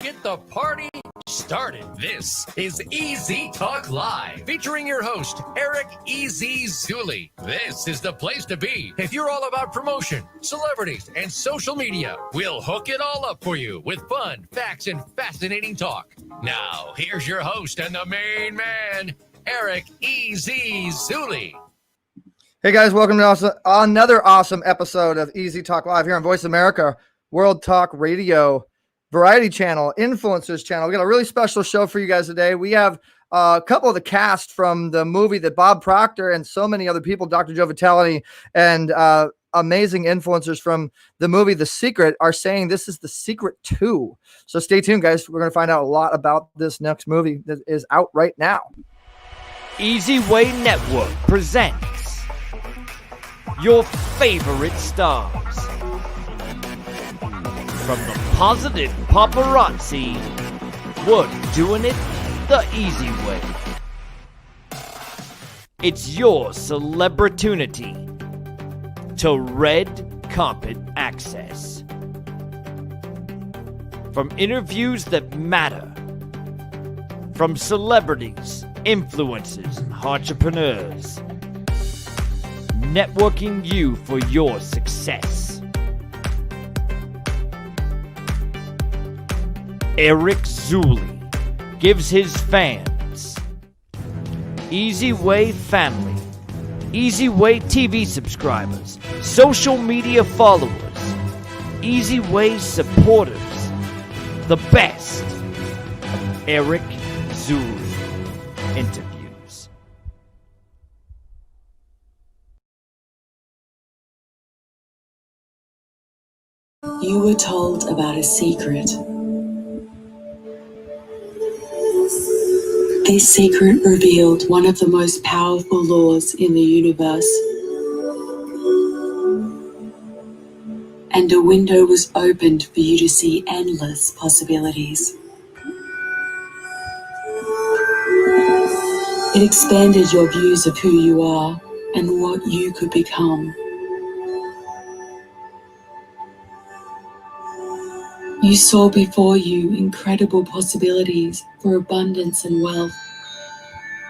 get the party started. This is EZ Talk Live, featuring your host, Eric Zuley. This is the place to be if you're all about promotion, celebrities, and social media. We'll hook it all up for you with fun, facts, and fascinating talk. Now, here's your host and the main man, Eric Zuley. Hey guys, welcome to another awesome episode of EZ Talk Live here on Voice America, World Talk Radio, Variety Channel, Influencers Channel. We got a really special show for you guys today. We have a couple of the cast from the movie that Bob Proctor and so many other people, Dr. Joe Vitale, and amazing influencers from the movie The Secret are saying this is The Secret 2. So stay tuned, guys. We're going to find out a lot about this next movie that is out right now. eZWay Network presents your favorite stars. From the positive paparazzi, we're doing it the easy way. It's your celebritunity to red carpet access. From interviews that matter, from celebrities, influencers, and entrepreneurs, networking you for your success. Eric Zuley gives his fans eZWay family, eZWay TV subscribers, social media followers, eZWay supporters, the best of Eric Zuley interviews. You were told about a secret. This secret revealed one of the most powerful laws in the universe. And a window was opened for you to see endless possibilities. It expanded your views of who you are and what you could become. You saw before you incredible possibilities for abundance and wealth.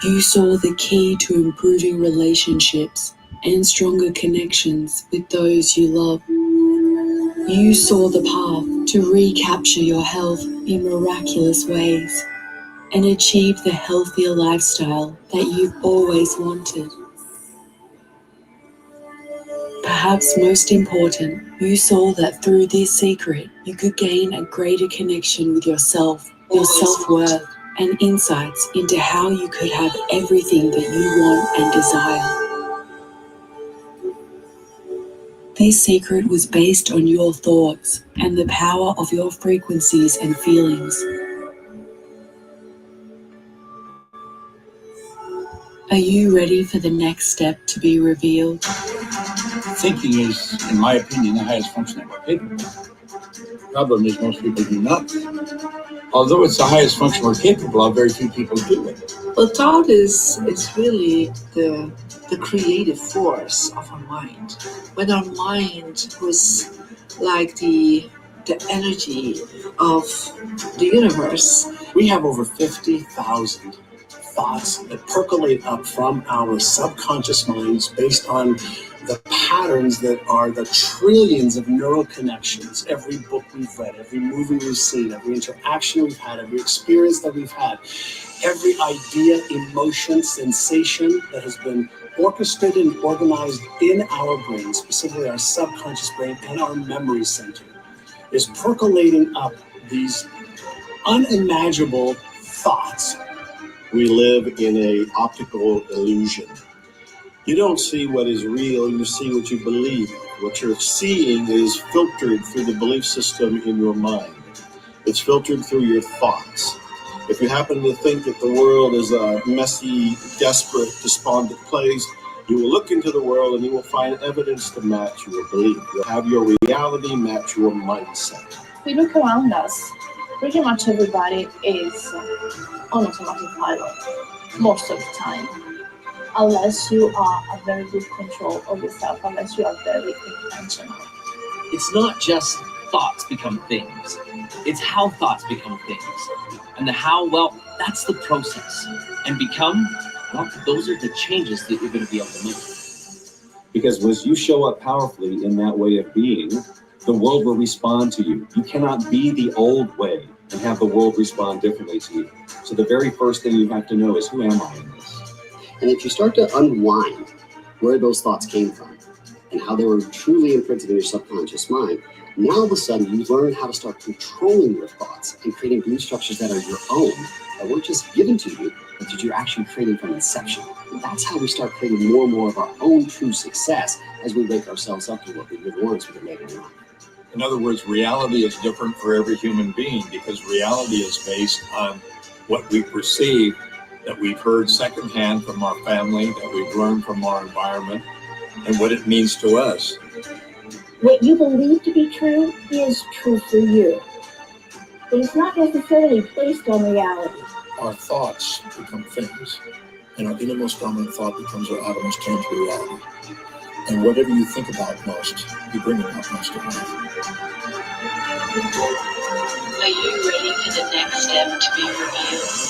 You saw the key to improving relationships and stronger connections with those you love. You saw the path to recapture your health in miraculous ways and achieve the healthier lifestyle that you've always wanted. Perhaps most important, you saw that through this secret, you could gain a greater connection with yourself, your self-worth, and insights into how you could have everything that you want and desire. This secret was based on your thoughts and the power of your frequencies and feelings. Are you ready for the next step to be revealed? Thinking is, in my opinion, the highest function that we're capable of. The problem is most people do not. Although it's the highest function we're capable of, very few people do it. Well, thought is really the creative force of our mind. When our mind was like the energy of the universe. We have over 50,000 thoughts that percolate up from our subconscious minds based on the patterns that are the trillions of neural connections. Every book we've read, every movie we've seen, every interaction we've had, every experience that we've had, every idea, emotion, sensation that has been orchestrated and organized in our brain, specifically our subconscious brain and our memory center, is percolating up these unimaginable thoughts. We live in an optical illusion. You don't see what is real, you see what you believe. What you're seeing is filtered through the belief system in your mind. It's filtered through your thoughts. If you happen to think that the world is a messy, desperate, despondent place, you will look into the world and you will find evidence to match your belief. You'll have your reality match your mindset. We look around us. Pretty much everybody is on automatic pilot most of the time. Unless you are a very good control of yourself, unless you are very intentional. It's not just thoughts become things. It's how thoughts become things. And the how, well, that's the process. And become, well, those are the changes that you're going to be able to make. Because as you show up powerfully in that way of being, the world will respond to you. You cannot be the old way and have the world respond differently to you. So the very first thing you have to know is, who am I in this? And if you start to unwind where those thoughts came from and how they were truly imprinted in your subconscious mind, now all of a sudden you learn how to start controlling your thoughts and creating belief structures that are your own, that weren't just given to you, but that you're actually creating from inception. And that's how we start creating more and more of our own true success as we wake ourselves up to what we really want with a negative life. In other words, reality is different for every human being, because reality is based on what we perceive, that we've heard secondhand from our family, that we've learned from our environment, and what it means to us. What you believe to be true is true for you. But it's not necessarily based on reality. Our thoughts become things, and our innermost dominant thought becomes our outermost tangible reality. And whatever you think about most, you bring it out most of life. Are you ready for the next step to be revealed?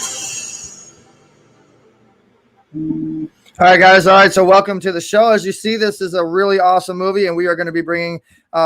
All right, guys. All right. So welcome to the show. As you see, this is a really awesome movie, and we are going to be bringing,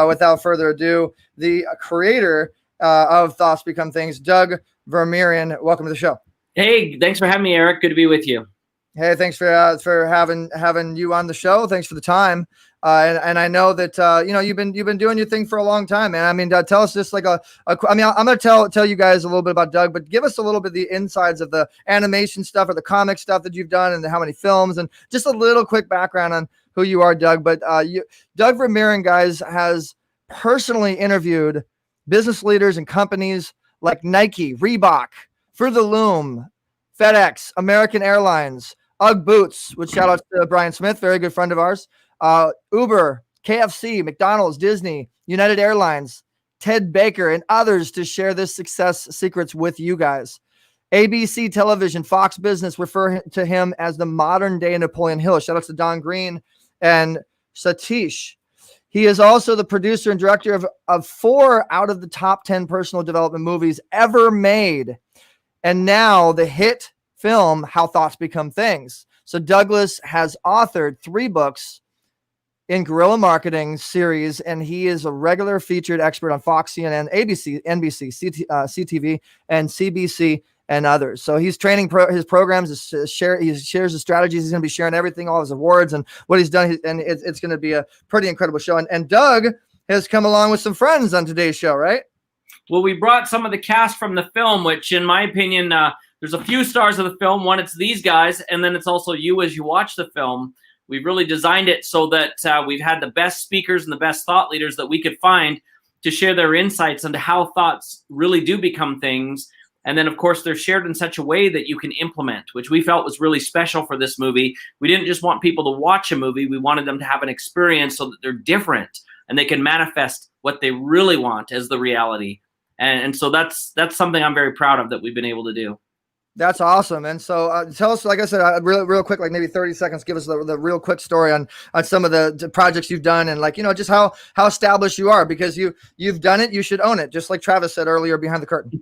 without further ado, the creator of Thoughts Become Things, Doug Vermeer. Welcome to the show. Hey, thanks for having me, Eric. Good to be with you. Hey, thanks for having you on the show. Thanks for the time. And I know that you've been doing your thing for a long time, man. I mean, tell us just like I'm gonna tell you guys a little bit about Doug, but give us a little bit of the insides of the animation stuff or the comic stuff that you've done and how many films, and just a little quick background on who you are, Doug. But Doug Vermeer, guys, has personally interviewed business leaders and companies like Nike, Reebok, For the Loom, FedEx, American Airlines, UGG Boots, which shout out to Brian Smith, very good friend of ours, Uber, KFC, McDonald's, Disney, United Airlines, Ted Baker, and others to share this success secrets with you guys. ABC Television, Fox Business refer to him as the modern day Napoleon Hill. Shout out to Don Green and Satish. He is also the producer and director of 4 out of the top 10 personal development movies ever made. And now the hit film, How Thoughts Become Things. So Douglas has authored 3 books in guerrilla marketing series, and he is a regular featured expert on Fox, CNN, ABC, NBC, CTV, and CBC, and others. So he's training his programs. He shares his strategies. He's going to be sharing everything, all his awards and what he's done. And it's going to be a pretty incredible show. And Doug has come along with some friends on today's show, right? Well, we brought some of the cast from the film, which in my opinion, there's a few stars of the film. One, it's these guys, and then it's also you as you watch the film. We've really designed it so that we've had the best speakers and the best thought leaders that we could find to share their insights into how thoughts really do become things. And then, of course, they're shared in such a way that you can implement, which we felt was really special for this movie. We didn't just want people to watch a movie. We wanted them to have an experience so that they're different and they can manifest what they really want as the reality. And so that's something I'm very proud of that we've been able to do. That's awesome. And so tell us, like I said, real quick, like maybe 30 seconds, give us the real quick story on some of the projects you've done and just how established you are, because you've done it. You should own it. Just like Travis said earlier, behind the curtain.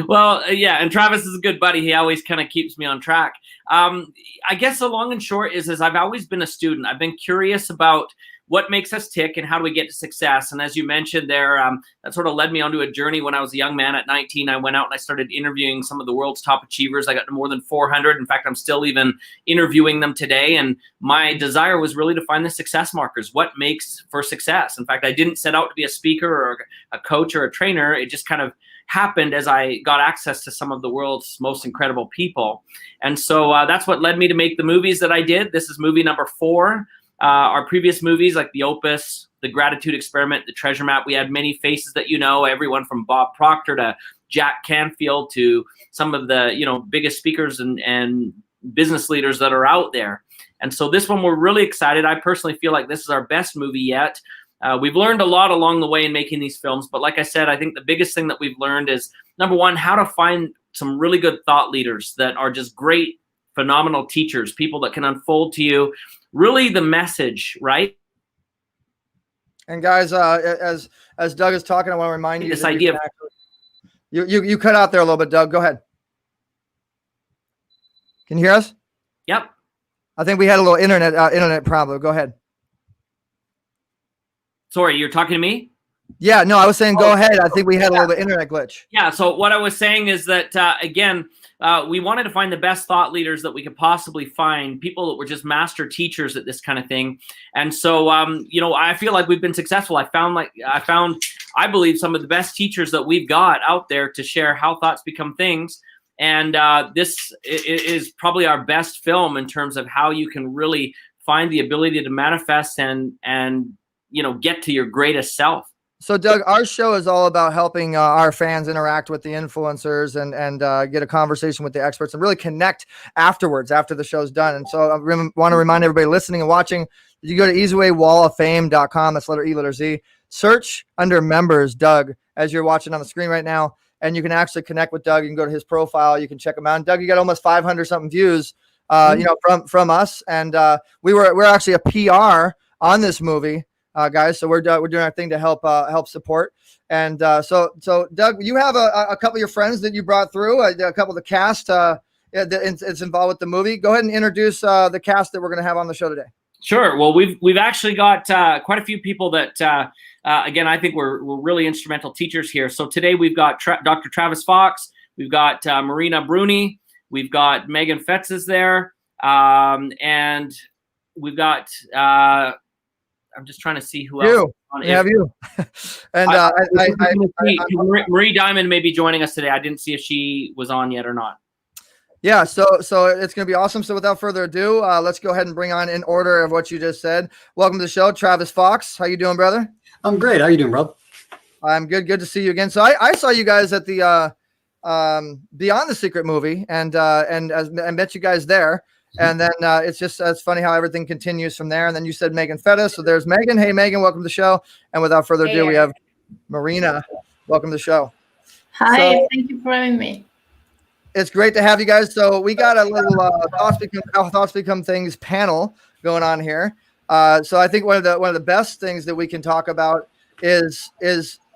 Well, yeah. And Travis is a good buddy. He always kind of keeps me on track. I guess the long and short is I've always been a student. I've been curious about what makes us tick and how do we get to success. And as you mentioned there, that sort of led me onto a journey when I was a young man at 19. I went out and I started interviewing some of the world's top achievers. I got to more than 400. In fact, I'm still even interviewing them today. And my desire was really to find the success markers. What makes for success? In fact, I didn't set out to be a speaker or a coach or a trainer. It just kind of happened as I got access to some of the world's most incredible people. And so that's what led me to make the movies that I did. This is movie number 4. Our previous movies like The Opus, The Gratitude Experiment, The Treasure Map, we had many faces that everyone from Bob Proctor to Jack Canfield to some of the biggest speakers and business leaders that are out there. And so this one we're really excited. I personally feel like this is our best movie yet. We've learned a lot along the way in making these films, but like I said, I think the biggest thing that we've learned is, number one, how to find some really good thought leaders that are just great, phenomenal teachers, people that can unfold to you really the message, right? And guys, as Doug is talking, I want to remind you this that idea of you cut out there a little bit, Doug. Go ahead. Can you hear us? Yep. I think we had a little internet problem. Go ahead. Sorry, you're talking to me? Yeah, no, I was saying go ahead. I think we had a little bit internet glitch. Yeah, so what I was saying is that, again, we wanted to find the best thought leaders that we could possibly find, people that were just master teachers at this kind of thing. And so, I feel like we've been successful. I found, I believe, some of the best teachers that we've got out there to share how thoughts become things. And this is probably our best film in terms of how you can really find the ability to manifest and get to your greatest self. So, Doug, our show is all about helping our fans interact with the influencers and get a conversation with the experts and really connect afterwards, after the show's done. And so I want to remind everybody listening and watching, you go to eZWayWallOfFame.com. That's letter E, letter Z. Search under members, Doug, as you're watching on the screen right now. And you can actually connect with Doug. You can go to his profile. You can check him out. And Doug, you got almost 500 something views, from us. And we're actually a PR on this movie. Guys, so we're doing our thing to help support, and so Doug, you have a couple of your friends that you brought through, a couple of the cast it's involved with the movie. Go ahead and introduce the cast that we're going to have on the show today. Sure. Well, we've actually got quite a few people that again, I think we're really instrumental teachers here. So today we've got Dr. Travis Fox, we've got Marina Bruni, we've got Megan Fettes there, and we've got. I'm just trying to see who else. Have you? And Marie Diamond may be joining us today. I didn't see if she was on yet or not. Yeah, so it's going to be awesome. So without further ado, let's go ahead and bring on in order of what you just said. Welcome to the show, Travis Fox. How you doing, brother? I'm great. How you doing, bro? I'm good. Good to see you again. So I saw you guys at the Beyond the Secret movie, and I met you guys there. And then it's funny how everything continues from there. And then you said Megan Fettes. So there's Megan. Hey, Megan, welcome to the show. And without further ado, we have Marina. Welcome to the show. Hi, thank you for having me. It's great to have you guys. So we got a little thoughts become things panel going on here. So I think one of the best things that we can talk about is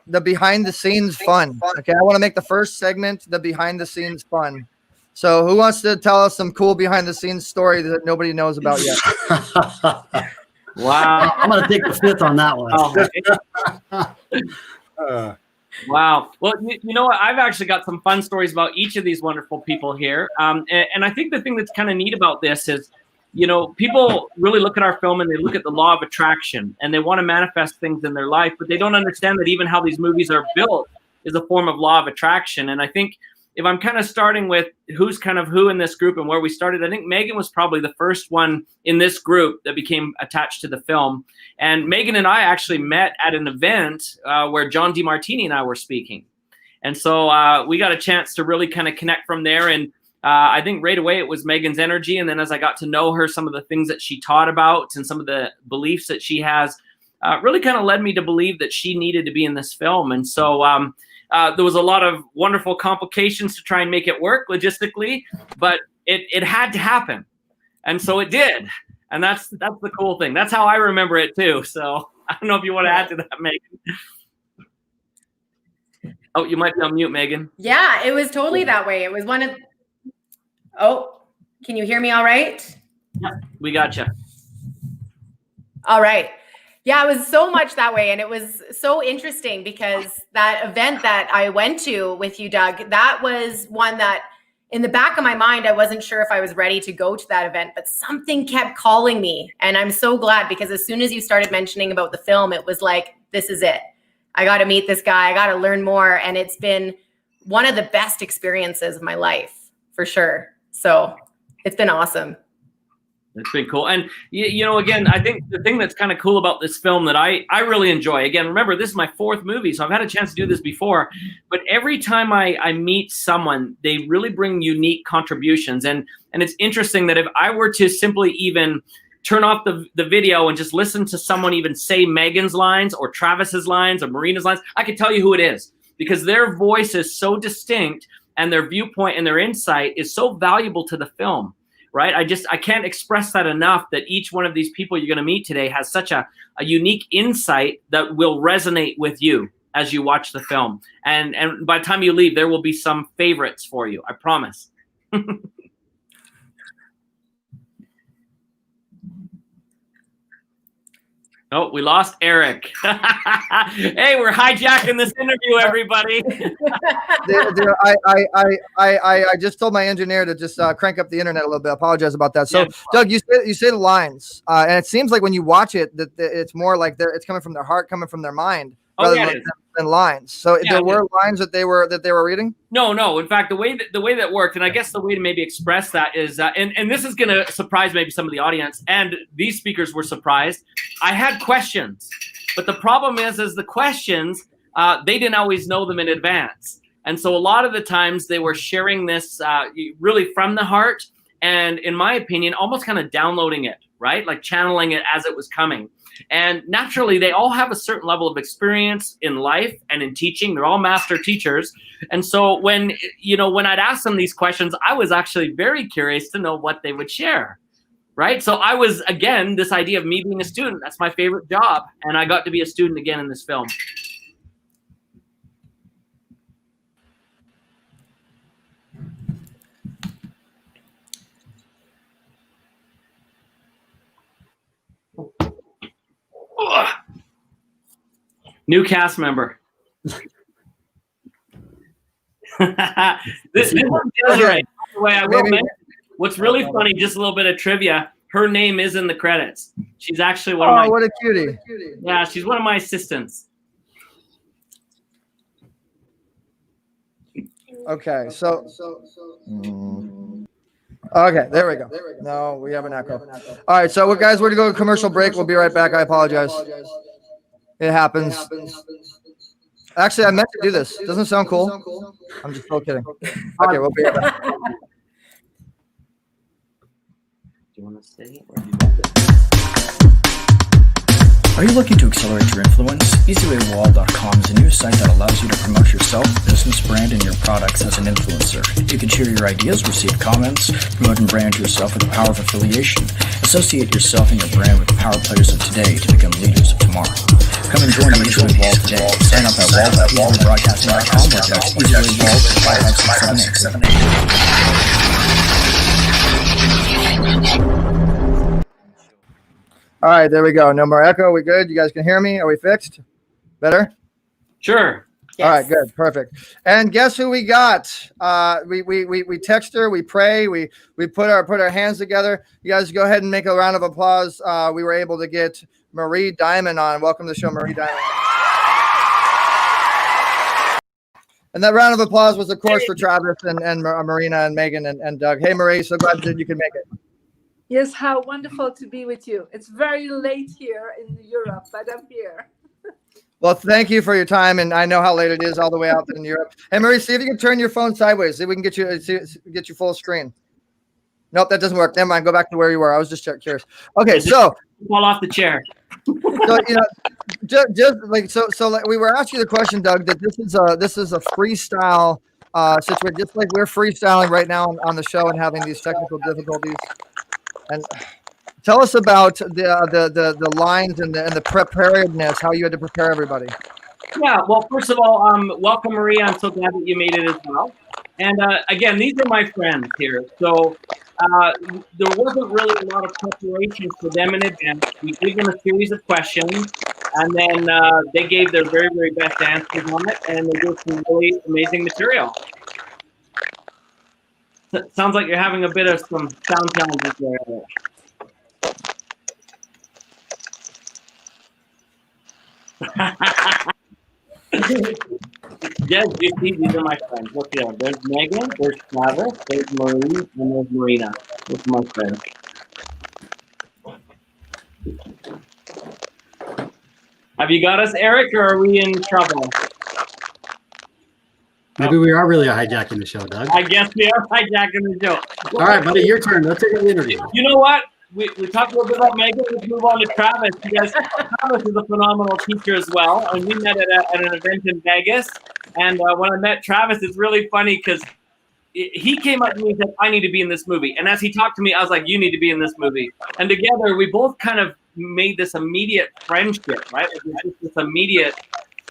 the behind the scenes fun. Okay, I want to make the first segment the behind the scenes fun. So who wants to tell us some cool behind-the-scenes story that nobody knows about yet? Wow. I'm going to take the fifth on that one. Wow. Well, you know what? I've actually got some fun stories about each of these wonderful people here. And I think the thing that's kind of neat about this is, people really look at our film and they look at the law of attraction and they want to manifest things in their life, but they don't understand that even how these movies are built is a form of law of attraction. And I think if I'm kind of starting with who's kind of who in this group and where we started, I think Megan was probably the first one in this group that became attached to the film. And Megan and I actually met at an event where John Demartini and I were speaking. And so we got a chance to really kind of connect from there. And I think right away it was Megan's energy. And then as I got to know her, some of the things that she taught about and some of the beliefs that she has really kind of led me to believe that she needed to be in this film. And so there was a lot of wonderful complications to try and make it work logistically, but it had to happen. And so it did. And that's the cool thing. That's how I remember it too. So I don't know if you want to add to that, Megan. Oh, you might be on mute, Megan. Yeah, it was totally that way. It was one of, can you hear me all right? Yeah, we got you. All right. Yeah, it was so much that way. And it was so interesting because that event that I went to with you, Doug, that was one that in the back of my mind, I wasn't sure if I was ready to go to that event, but something kept calling me. And I'm so glad because as soon as you started mentioning about the film, it was like, this is it. I got to meet this guy. I got to learn more. And it's been one of the best experiences of my life for sure. So it's been awesome. It's been cool. And, again, I think the thing that's kind of cool about this film that I really enjoy, again, remember, this is my fourth movie, so I've had a chance to do this before. But every time I meet someone, they really bring unique contributions. And it's interesting that if I were to simply even turn off the video and just listen to someone even say Megan's lines or Travis's lines or Marina's lines, I could tell you who it is because their voice is so distinct and their viewpoint and their insight is so valuable to the film. right? I can't express that enough, that each one of these people you're going to meet today has such a unique insight that will resonate with you as you watch the film. And by the time you leave, there will be some favorites for you. I promise. Oh, we lost Eric. Hey, we're hijacking this interview, everybody. I just told my engineer to just crank up the internet a little bit. I apologize about that. So, yeah. Doug, you say the lines, and it seems like when you watch it, that it's more like it's coming from their heart, coming from their mind, rather than lines. So there were lines that they were reading. No. In fact, the way that worked, and I guess the way to maybe express that is, and this is going to surprise maybe some of the audience, and these speakers were surprised. I had questions, but the problem is the questions, they didn't always know them in advance, and so a lot of the times they were sharing this really from the heart, and in my opinion, almost kind of downloading it, right, like channeling it as it was coming. And naturally, they all have a certain level of experience in life and in teaching. They're all master teachers. And so when I'd ask them these questions, I was actually very curious to know what they would share, right? So I was, again, this idea of me being a student, that's my favorite job. And I got to be a student again in this film. Ugh. New cast member. this one feels right. By the way, I will mention, what's really funny, just a little bit of trivia, her name is in the credits. She's actually one of my... Oh, what a cutie. Yeah, she's one of my assistants. Okay, so okay, there we go. No, we have an echo. All right, so guys, we're going to go to commercial break. We'll be right back. I apologize. It happens. Actually, I meant to do this. Doesn't sound cool. I'm just still kidding. Okay, we'll be right back. Do you want to stay? Are you looking to accelerate your influence? eZWay.com is a new site that allows you to promote yourself, business brand, and your products as an influencer. You can share your ideas, receive comments, promote and brand yourself with the power of affiliation. Associate yourself and your brand with the power players of today to become leaders of tomorrow. Come and join the eZWay Wall today. Sign up at wall.eZWayBroadcasting.com or text eZWay Wall to 55678. All right, there we go. No more echo. We good? You guys can hear me? Are we fixed? Better? Sure. Yes. All right, good, perfect. And guess who we got? We text her, we pray, we put our hands together. You guys go ahead and make a round of applause. We were able to get Marie Diamond on. Welcome to the show, Marie Diamond. And that round of applause was, of course, for Travis and Marina and Megan and Doug. Hey, Marie, so glad that you could make it. Yes, how wonderful to be with you. It's very late here in Europe, but I'm here. Well, thank you for your time, and I know how late it is all the way out in Europe. Hey, Marie, see if you can turn your phone sideways. See if we can get you full screen. Nope, that doesn't work. Never mind. Go back to where you were. I was just curious. Okay, so fall off the chair. So we were asking the question, Doug, that this is a freestyle situation, just like we're freestyling right now on the show and having these technical difficulties. And tell us about the lines and the preparedness, how you had to prepare everybody. Yeah, well, first of all, welcome, Maria. I'm so glad that you made it as well. And again, these are my friends here. So there wasn't really a lot of preparation for them in advance. We gave them a series of questions, and then they gave their very, very best answers on it, and they gave some really amazing material. Sounds like you're having a bit of some sound challenges there. Yes, you see, these are my friends. Look here. There's Megan, there's Travis, there's Marie, and there's Marina. Those are my friends. Have you got us, Eric, or are we in trouble? Maybe we are really hijacking the show, Doug. I guess we are hijacking the show. All right, buddy, your turn. Let's take the interview. You know what? We talked a little bit about Megan. Let's move on to Travis. Because Travis is a phenomenal teacher as well. And we met at an event in Vegas. And when I met Travis, it's really funny because he came up to me and said, I need to be in this movie. And as he talked to me, I was like, you need to be in this movie. And together, we both kind of made this immediate friendship, right? It was just this immediate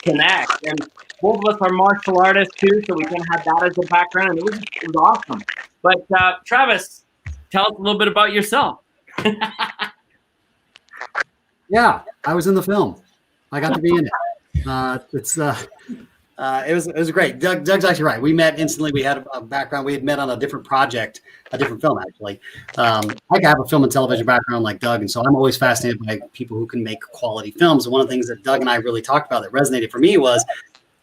connect. And both of us are martial artists too, so we kind of had that as a background. And it was awesome. But Travis, tell us a little bit about yourself. Yeah, I was in the film. I got to be in it. It was great. Doug's actually right. We met instantly. We had a background. We had met on a different project, a different film actually. I have a film and television background like Doug, and so I'm always fascinated by people who can make quality films. And one of the things that Doug and I really talked about that resonated for me was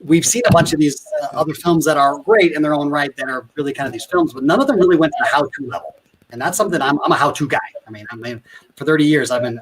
we've seen a bunch of these other films that are great in their own right that are really kind of these films, but none of them really went to the how-to level. And that's something I'm a how-to guy. I mean, for 30 years, I've been,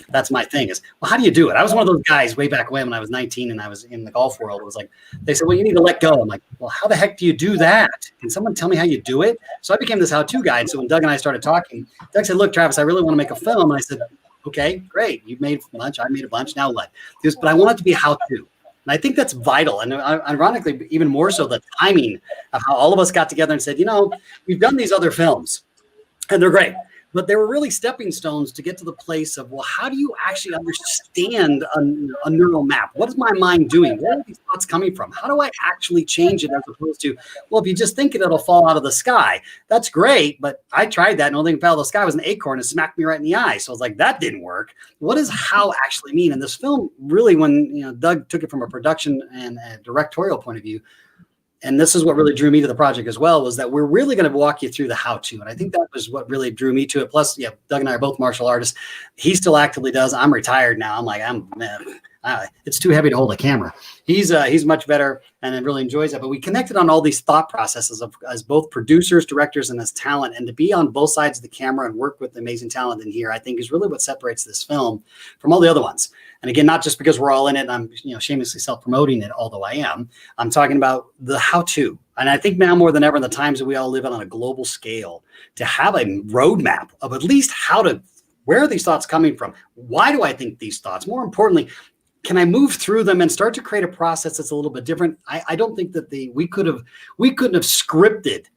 that's my thing is, well, how do you do it? I was one of those guys way back when I was 19 and I was in the golf world. It was like, they said, well, you need to let go. I'm like, well, how the heck do you do that? Can someone tell me how you do it? So I became this how-to guy. And so when Doug and I started talking, Doug said, look, Travis, I really want to make a film. And I said, okay, great. You've made a bunch. I made a bunch. Now what? He goes, but I want it to be a how-to. And I think that's vital. And ironically, even more so the timing of how all of us got together and said, we've done these other films and they're great, but they were really stepping stones to get to the place of, well, how do you actually understand a neural map? What is my mind doing? Where are these thoughts coming from? How do I actually change it as opposed to, well, if you just think it'll fall out of the sky. That's great, but I tried that and the only thing that fell out of the sky was an acorn and smacked me right in the eye. So I was like, that didn't work. What does how actually mean? And this film really, when Doug took it from a production and a directorial point of view, and this is what really drew me to the project as well, was that we're really going to walk you through the how-to. And I think that was what really drew me to it. Plus, Doug and I are both martial artists. He still actively does. I'm retired now. I'm like, it's too heavy to hold a camera. He's much better and really enjoys it. But we connected on all these thought processes as both producers, directors, and as talent. And to be on both sides of the camera and work with amazing talent in here, I think is really what separates this film from all the other ones. And again, not just because we're all in it, and I'm shamelessly self-promoting it, although I am. I'm talking about the how-to. And I think now more than ever in the times that we all live on a global scale, to have a roadmap of at least where are these thoughts coming from? Why do I think these thoughts? More importantly, can I move through them and start to create a process that's a little bit different? I don't think that we couldn't have scripted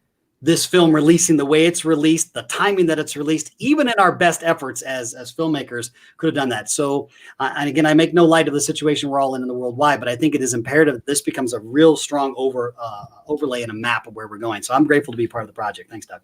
this film releasing the way it's released, the timing that it's released, even in our best efforts as filmmakers could have done that. So, and again, I make no light of the situation we're all in the worldwide, but I think it is imperative that this becomes a real strong overlay and a map of where we're going. So I'm grateful to be part of the project. Thanks, Doug.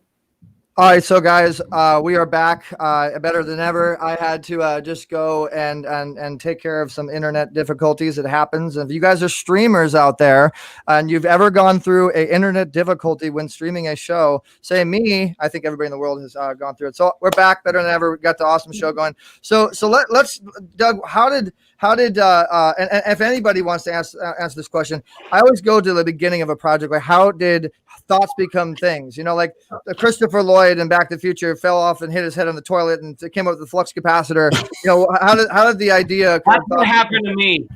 All right, so guys, we are back better than ever. I had to just go and take care of some internet difficulties. It happens. If you guys are streamers out there and you've ever gone through an internet difficulty when streaming a show, say me, I think everybody in the world has gone through it. So we're back better than ever. We got the awesome show going. So let's, Doug, how did and if anybody wants to answer this question, I always go to the beginning of a project. Like, how did thoughts become things? Like Christopher Lloyd in Back to the Future fell off and hit his head on the toilet and came up with the flux capacitor. How did the idea? That's what happened to me.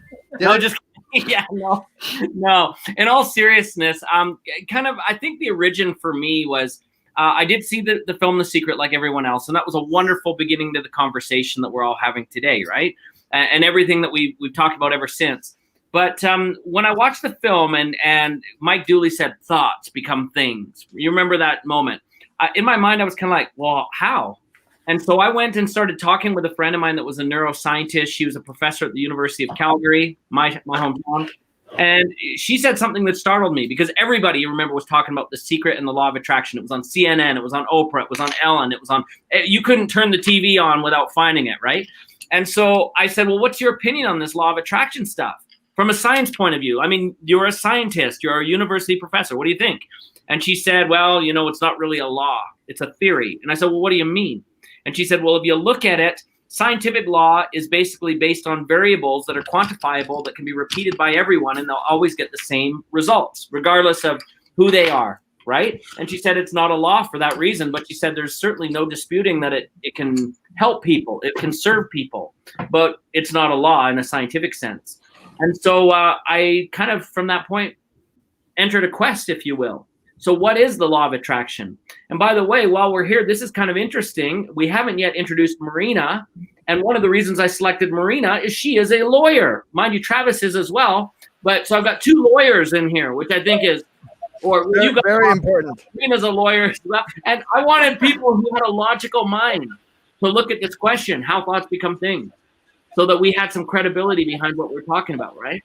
No. In all seriousness, I think the origin for me was I did see the film The Secret like everyone else, and that was a wonderful beginning to the conversation that we're all having today, right? And everything that we've talked about ever since. But when I watched the film and Mike Dooley said, thoughts become things. You remember that moment? In my mind, I was kind of like, well, how? And so I went and started talking with a friend of mine that was a neuroscientist. She was a professor at the University of Calgary, my hometown. And she said something that startled me because everybody, you remember, was talking about The Secret and the Law of Attraction. It was on CNN. It was on Oprah. It was on Ellen. It was on, you couldn't turn the TV on without finding it, right? And so I said, well, what's your opinion on this Law of Attraction stuff? From a science point of view, I mean, you're a scientist, you're a university professor. What do you think? And she said, well, it's not really a law. It's a theory. And I said, well, what do you mean? And she said, well, if you look at it, scientific law is basically based on variables that are quantifiable that can be repeated by everyone, and they'll always get the same results, regardless of who they are, right? And she said it's not a law for that reason, but she said there's certainly no disputing that it can help people, it can serve people, but it's not a law in a scientific sense. And so I kind of, from that point, entered a quest, if you will. So what is the law of attraction? And by the way, while we're here, this is kind of interesting. We haven't yet introduced Marina. And one of the reasons I selected Marina is she is a lawyer. Mind you, Travis is as well. But so I've got two lawyers in here, which I think is Or Very, you got very important. Marina's a lawyer as well. And I wanted people who had a logical mind to look at this question, how thoughts become things, so that we had some credibility behind what we're talking about, right?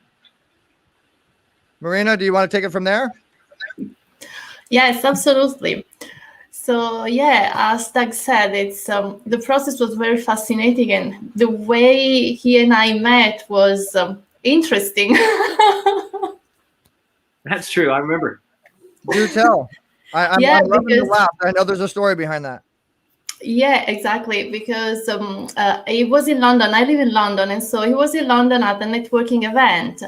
Marina, do you want to take it from there? Yes, absolutely. So yeah, as Doug said, it's the process was very fascinating, and the way he and I met was interesting. That's true. I remember. Do tell. I'm loving the laugh. I know there's a story behind that. Yeah, exactly. Because he was in London. I live in London, and so he was in London at a networking event,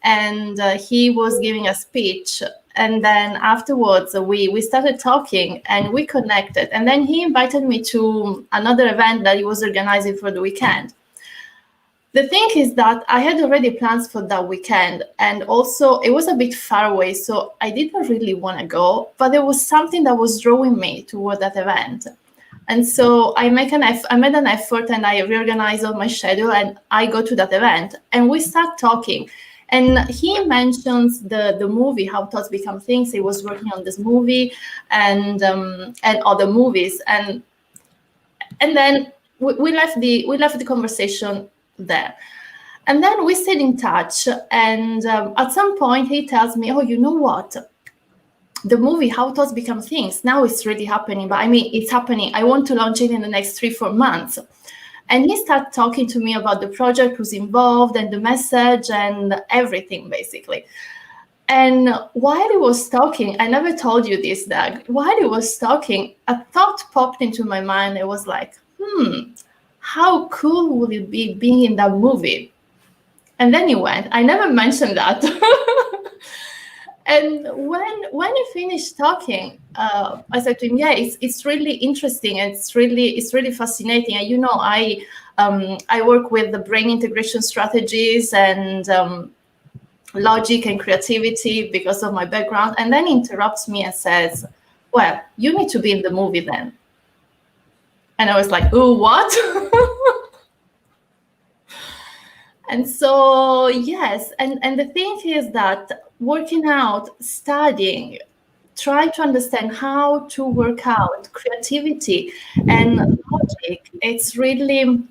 and he was giving a speech. And then afterwards, we started talking, and we connected. And then he invited me to another event that he was organizing for the weekend. The thing is that I had already plans for that weekend, and also it was a bit far away, so I didn't really want to go, but there was something that was drawing me toward that event. And so I made an effort, and I reorganized all my schedule, and I go to that event, and we start talking. And he mentions the movie, How Thoughts Become Things. He was working on this movie and other movies, and then we left the conversation there. And then we stayed in touch, and at some point he tells me, oh, you know what, the movie How Thoughts Become Things, now it's really happening, but I mean, it's happening. I want to launch it in the next 3-4 months. And he started talking to me about the project, who's involved, and the message, and everything, basically. And while he was talking, I never told you this, Doug, while he was talking, a thought popped into my mind. It was like, how cool would it be being in that movie? And then he went. I never mentioned that. And when he finished talking, I said to him, "Yeah, it's really interesting. It's really fascinating. And you know, I work with the brain integration strategies and logic and creativity because of my background." And then he interrupts me and says, "Well, you need to be in the movie then." And I was like, "Oh, what?" And so, yes, and the thing is that working out, studying, try to understand how to work out creativity and logic, it's really,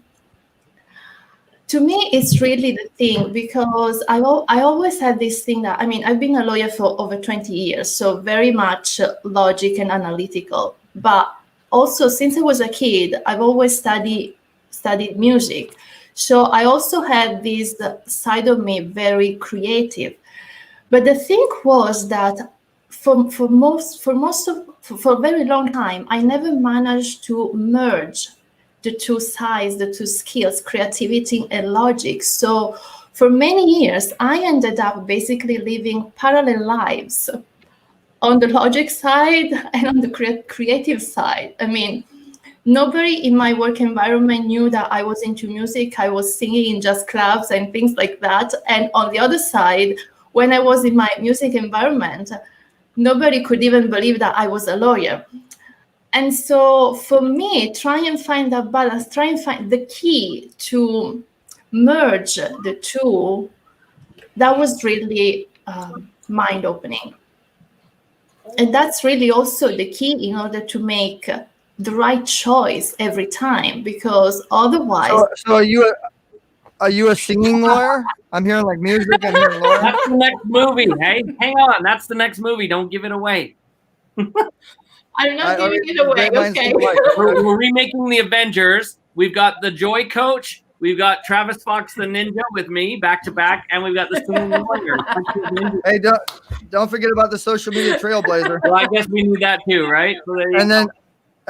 to me, it's really the thing, because I always had this thing that, I mean, I've been a lawyer for over 20 years, so very much logic and analytical. But also, since I was a kid, I've always studied music. So I also had this side of me, very creative. But the thing was that for a very long time, I never managed to merge the two sides, the two skills, creativity and logic. So for many years, I ended up basically living parallel lives on the logic side and on the creative side. I mean, nobody in my work environment knew that I was into music. I was singing in jazz clubs and things like that. And on the other side, when I was in my music environment, nobody could even believe that I was a lawyer. And so for me, try and find that balance, try and find the key to merge the two, that was really mind-opepening. And that's really also the key in order to make the right choice every time, because otherwise... So are you a singing lawyer? I'm hearing like music. I'm hearing lawyer. That's the next movie. Hey, hang on. That's the next movie. Don't give it away. I'm not giving it away. Okay. We're remaking the Avengers. We've got the Joy Coach. We've got Travis Fox the Ninja with me back to back, and we've got the singing lawyer. Hey, don't forget about the social media trailblazer. Well, I guess we need that too, right? So and then.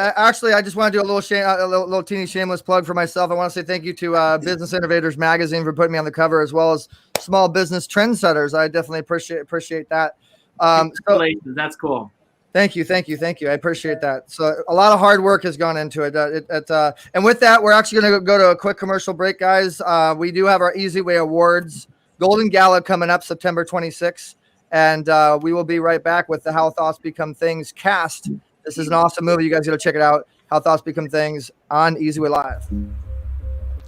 Actually, I just want to do a little teeny shameless plug for myself. I want to say thank you to Business Innovators Magazine for putting me on the cover, as well as Small Business Trendsetters. I definitely appreciate that. Congratulations, that's cool. Thank you. I appreciate that. So a lot of hard work has gone into it. And with that, we're actually going to go to a quick commercial break, guys. We do have our eZWay Awards Golden Gala coming up September 26th, and we will be right back with the How Thoughts Become Things cast. This is an awesome movie. You guys got to check it out. How Thoughts Become Things on eZWay Live.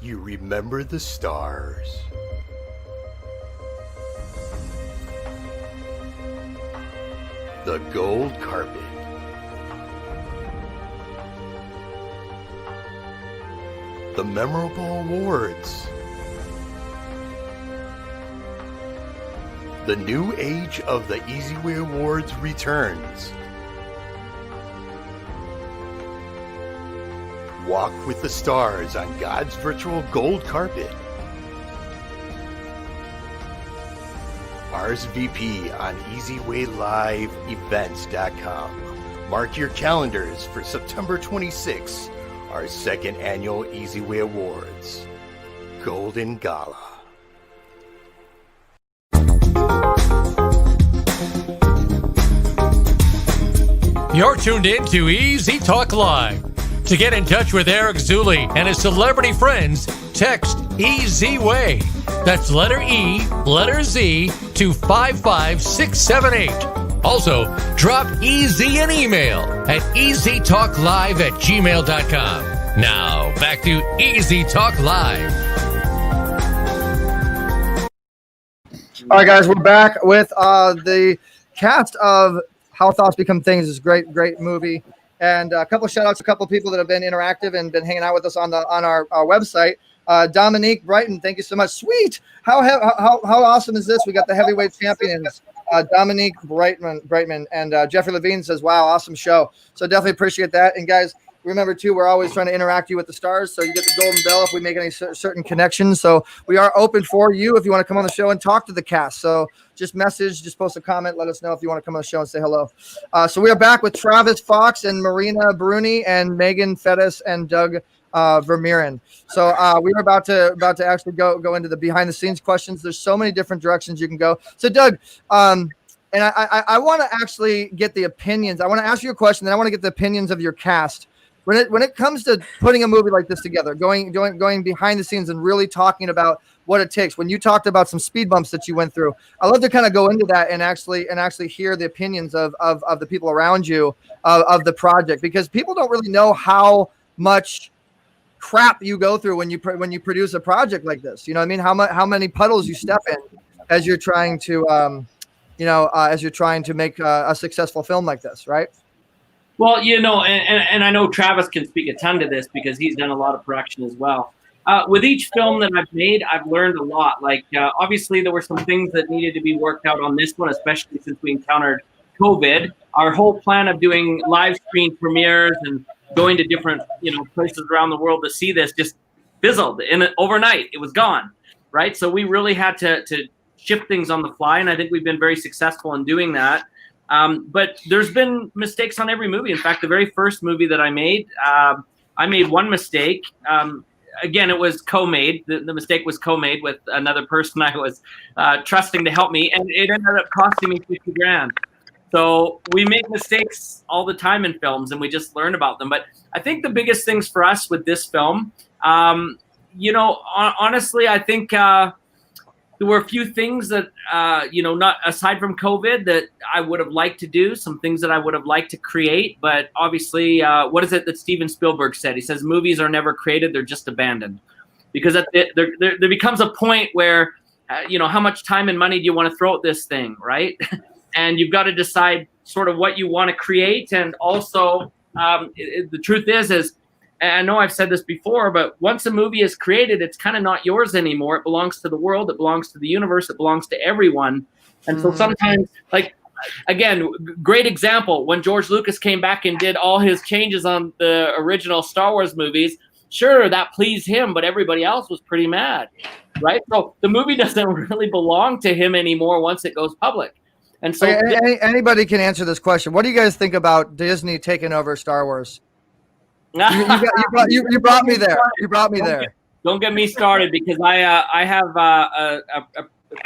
You remember the stars. The gold carpet. The memorable awards. The new age of the eZWay Awards returns. Walk with the stars on God's virtual gold carpet. RSVP on eZWayLiveEvents.com. Mark your calendars for September 26th, our second annual eZWay Awards. Golden Gala. You're tuned in to Easy Talk Live. To get in touch with Eric Zuley and his celebrity friends, text eZWay. That's letter E, letter Z to 55678. Also, drop EZ an email at easytalklive@gmail.com. Now, back to Easy Talk Live. All right, guys, we're back with the cast of How Thoughts Become Things. This great movie. And a couple of shout outs to a couple of people that have been interactive and been hanging out with us on our website. Dominique Brighton, thank you so much. Sweet. How awesome is this? We got the heavyweight champions, Dominique Brightman, and Jeffrey Levine says, wow, awesome show. So definitely appreciate that. And guys, remember too, we're always trying to interact you with the stars. So you get the golden bell if we make any certain connections. So we are open for you if you want to come on the show and talk to the cast. So just message, just post a comment. Let us know if you want to come on the show and say hello. So we are back with Travis Fox and Marina Bruni and Megan Fettes and Doug Vermeer. So we were about to actually go into the behind the scenes questions. There's so many different directions you can go. So Doug, and I want to actually get the opinions. I want to ask you a question, then I want to get the opinions of your cast. When it comes to putting a movie like this together, going behind the scenes and really talking about what it takes. When you talked about some speed bumps that you went through, I love to kind of go into that and actually hear the opinions of the people around you of the project, because people don't really know how much crap you go through when you produce a project like this. You know what I mean? How many puddles you step in as you're trying to make a successful film like this, right? Well, and I know Travis can speak a ton to this because he's done a lot of production as well. With each film that I've made, I've learned a lot. Like, obviously, there were some things that needed to be worked out on this one, especially since we encountered COVID. Our whole plan of doing live stream premieres and going to different, places around the world to see this just fizzled overnight. It was gone, right? So we really had to shift things on the fly, and I think we've been very successful in doing that. But there's been mistakes on every movie. In fact, the very first movie that I made one mistake. Again, it was co-made. The mistake was co-made with another person I was trusting to help me, and it ended up costing me $50,000. So we make mistakes all the time in films, and we just learn about them. But I think the biggest things for us with this film, honestly, I think there were a few things that, not aside from COVID, that I would have liked to do, some things that I would have liked to create. But obviously, what is it that Steven Spielberg said? He says, movies are never created, they're just abandoned. Because there becomes a point where, how much time and money do you want to throw at this thing, right? And you've got to decide sort of what you want to create. And also, the truth is, and I know I've said this before, but once a movie is created, it's kind of not yours anymore. It belongs to the world. It belongs to the universe. It belongs to everyone. And so sometimes, like, again, great example, when George Lucas came back and did all his changes on the original Star Wars movies, sure, that pleased him, but everybody else was pretty mad, right? So the movie doesn't really belong to him anymore once it goes public. And so anybody can answer this question. What do you guys think about Disney taking over Star Wars? You brought me there. You brought me there. Don't get me started, because I have a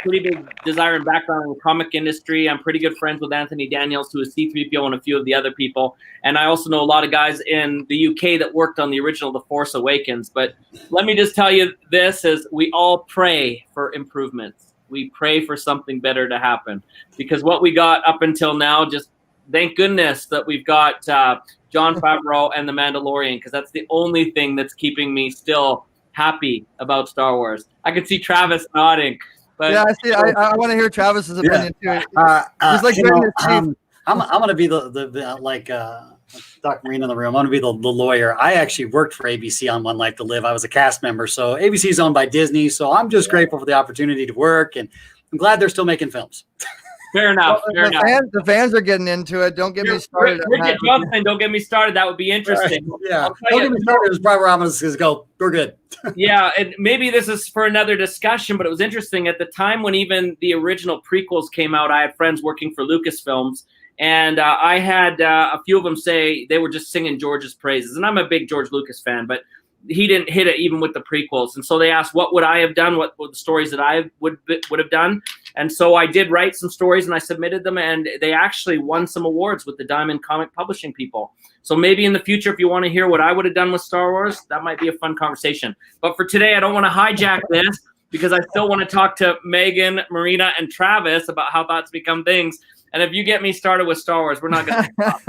pretty big desire and background in the comic industry. I'm pretty good friends with Anthony Daniels, who is C-3PO, and a few of the other people. And I also know a lot of guys in the UK that worked on the original The Force Awakens. But let me just tell you this, is we all pray for improvements. We pray for something better to happen, because what we got up until now, just thank goodness that we've got Jon Favreau and The Mandalorian, because that's the only thing that's keeping me still happy about Star Wars. I can see Travis nodding. But yeah, I see. I want to hear Travis's opinion too. He's like I'm going to be the like Dr. Marina in the room. I'm going to be the lawyer. I actually worked for ABC on One Life to Live. I was a cast member. So ABC is owned by Disney. So I'm just grateful for the opportunity to work, and I'm glad they're still making films. Fair enough. Well, the fans are getting into it. Don't get me started. Don't get me started. That would be interesting. Right. Yeah. Don't get me started. It was probably where I'm going to go. We're good. Yeah. And maybe this is for another discussion, but it was interesting at the time when even the original prequels came out. I had friends working for Lucasfilms, and I had a few of them say they were just singing George's praises. And I'm a big George Lucas fan, but he didn't hit it even with the prequels. And so they asked, what would I have done? What were the stories that I would have done? And so I did write some stories and I submitted them, and they actually won some awards with the Diamond Comic Publishing people. So maybe in the future, if you want to hear what I would have done with Star Wars, that might be a fun conversation. But for today, I don't want to hijack this because I still want to talk to Megan, Marina, and Travis about how thoughts become things. And if you get me started with Star Wars, we're not going to stop.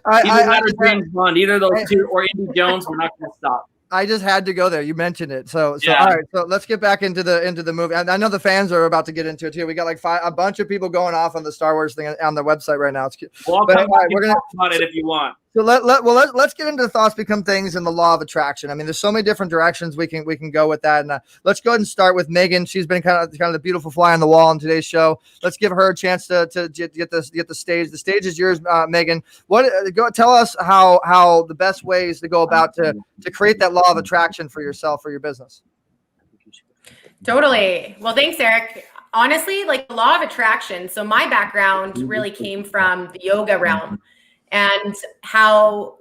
Either that or James Bond, either of those two, or Indiana Jones, we're not going to stop. I just had to go there. You mentioned it. So Yeah. all right. So let's get back into the movie. And I know the fans are about to get into it too. We got like a bunch of people going off on the Star Wars thing on the website right now. It's cute. Well, But, all right, we're going to talk about it if you want. So let's get into thoughts become things and the law of attraction. I mean, there's so many different directions we can go with that. And let's go ahead and start with Megan. She's been kind of the beautiful fly on the wall in today's show. Let's give her a chance to get the stage. The stage is yours, Megan. Tell us how the best ways to go about to create that law of attraction for yourself or your business. Totally. Well, thanks, Eric. Honestly, like the law of attraction. So my background really came from the yoga realm, and how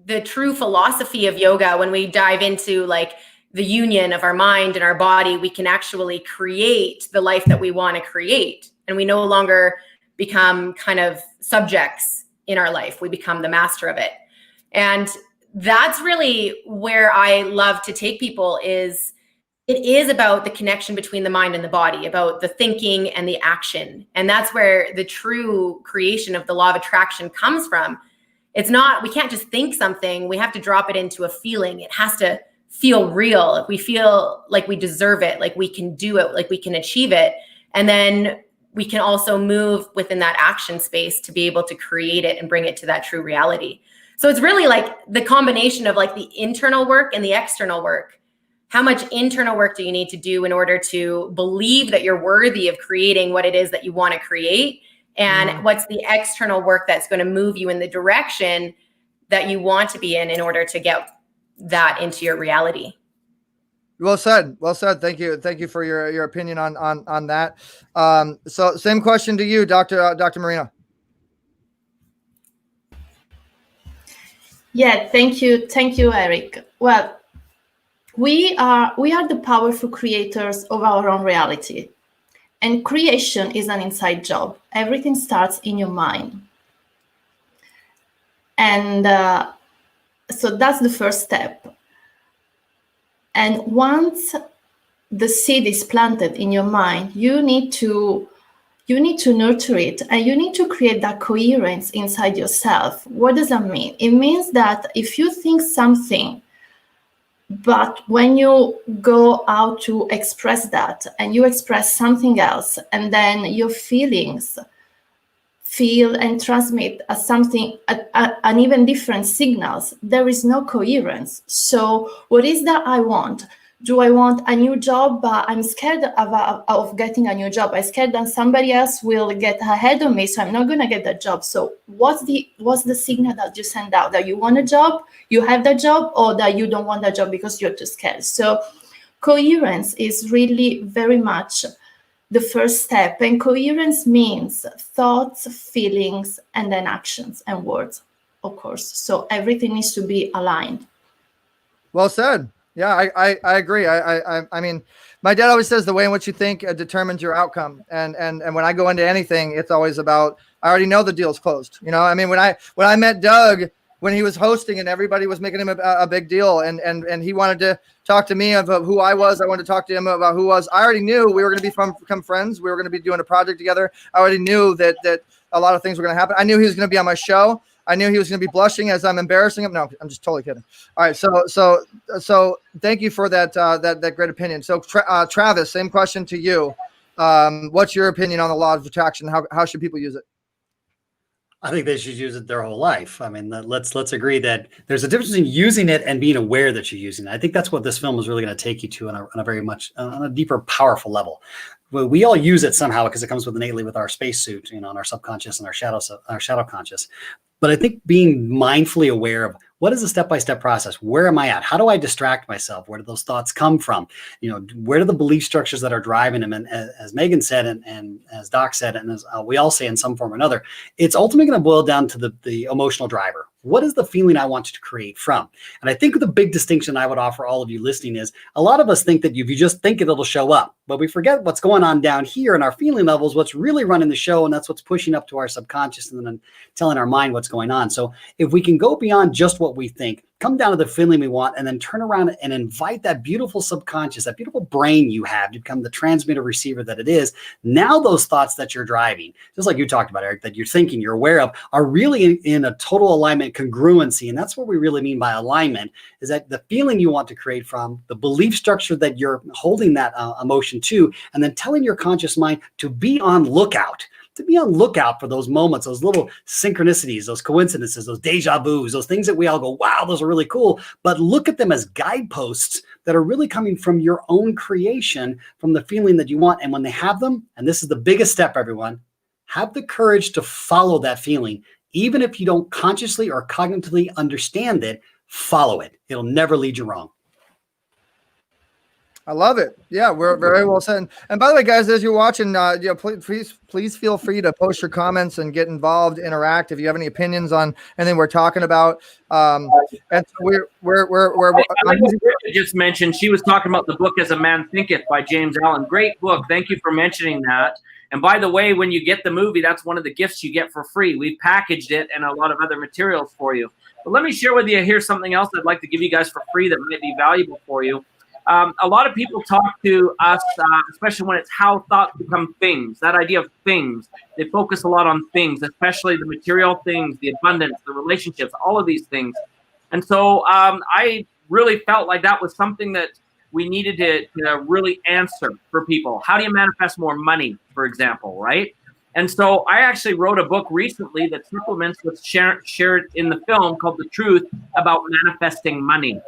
the true philosophy of yoga, when we dive into like the union of our mind and our body, we can actually create the life that we want to create. And we no longer become kind of subjects in our life. We become the master of it. And that's really where I love to take people is it is about the connection between the mind and the body, about the thinking and the action. And that's where the true creation of the law of attraction comes from. It's not, we can't just think something. We have to drop it into a feeling. It has to feel real. We feel like we deserve it, like we can do it, like we can achieve it. And then we can also move within that action space to be able to create it and bring it to that true reality. So it's really like the combination of like the internal work and the external work. How much internal work do you need to do in order to believe that you're worthy of creating what it is that you want to create? And what's the external work that's going to move you in the direction that you want to be in order to get that into your reality? Well said. Well said. Thank you. Thank you for your opinion on that. So same question to you, Dr. Marina. Yeah, thank you. Thank you, Eric. Well, we are the powerful creators of our own reality. And creation is an inside job. Everything starts in your mind. And so that's the first step. And once the seed is planted in your mind, you need to nurture it, and you need to create that coherence inside yourself. What does that mean? It means that if you think something, but when you go out to express that and you express something else, and then your feelings feel and transmit an even different signals, there is no coherence. So what is that I want? Do I want a new job, but I'm scared of getting a new job? I'm scared that somebody else will get ahead of me, so I'm not going to get that job. So what's the signal that you send out? That you want a job, you have that job, or that you don't want that job because you're too scared? So coherence is really very much the first step. And coherence means thoughts, feelings, and then actions and words, of course. So everything needs to be aligned. Well said. Yeah, I agree. I mean, my dad always says the way in which you think determines your outcome. And when I go into anything, it's always about, I already know the deal's closed. You know, I mean, when I met Doug, when he was hosting and everybody was making him a big deal, and he wanted to talk to me about who I was. I wanted to talk to him about who was. I already knew we were going to become friends. We were going to be doing a project together. I already knew that a lot of things were going to happen. I knew he was going to be on my show. I knew he was going to be blushing as I'm embarrassing him. No, I'm just totally kidding. All right. So thank you for that great opinion. So Travis, same question to you. What's your opinion on the law of attraction? How should people use it? I think they should use it their whole life. I mean, let's agree that there's a difference between using it and being aware that you're using it. I think that's what this film is really going to take you to on a very much on a deeper, powerful level. Well, we all use it somehow because it comes with innately with our spacesuit, you know, on our subconscious and our shadow conscious. But I think being mindfully aware of what is the step-by-step process? Where am I at? How do I distract myself? Where do those thoughts come from? You know, where do the belief structures that are driving them? And as Megan said, and as Doc said, and as we all say in some form or another, it's ultimately going to boil down to the emotional driver. What is the feeling I want you to create from? And I think the big distinction I would offer all of you listening is a lot of us think that if you just think it, it'll show up. But we forget what's going on down here in our feeling levels, what's really running the show. And that's what's pushing up to our subconscious and then telling our mind what's going on. So if we can go beyond just what we think, come down to the feeling we want, and then turn around and invite that beautiful subconscious, that beautiful brain you have to become the transmitter receiver that it is. Now those thoughts that you're driving, just like you talked about, Eric, that you're thinking, you're aware of, are really in a total alignment, congruency. And that's what we really mean by alignment, is that the feeling you want to create from, the belief structure that you're holding that emotion to, and then telling your conscious mind to be on lookout. To be on lookout for those moments, those little synchronicities, those coincidences, those deja vus, those things that we all go, wow, those are really cool. But look at them as guideposts that are really coming from your own creation, from the feeling that you want. And when they have them, and this is the biggest step, everyone, have the courage to follow that feeling. Even if you don't consciously or cognitively understand it, follow it. It'll never lead you wrong. I love it. Yeah, we're very well said. And by the way, guys, as you're watching, please feel free to post your comments and get involved, interact. If you have any opinions on anything we're talking about, and so we're just mentioned she was talking about the book As a Man Thinketh by James Allen. Great book. Thank you for mentioning that. And by the way, when you get the movie, that's one of the gifts you get for free. We've packaged it and a lot of other materials for you. But let me share with you here something else I'd like to give you guys for free that might be valuable for you. A lot of people talk to us, especially when it's how thoughts become things, that idea of things. They focus a lot on things, especially the material things, the abundance, the relationships, all of these things. And so I really felt like that was something that we needed to really answer for people. How do you manifest more money, for example, right? And so I actually wrote a book recently that supplements what's shared in the film called The Truth About Manifesting Money.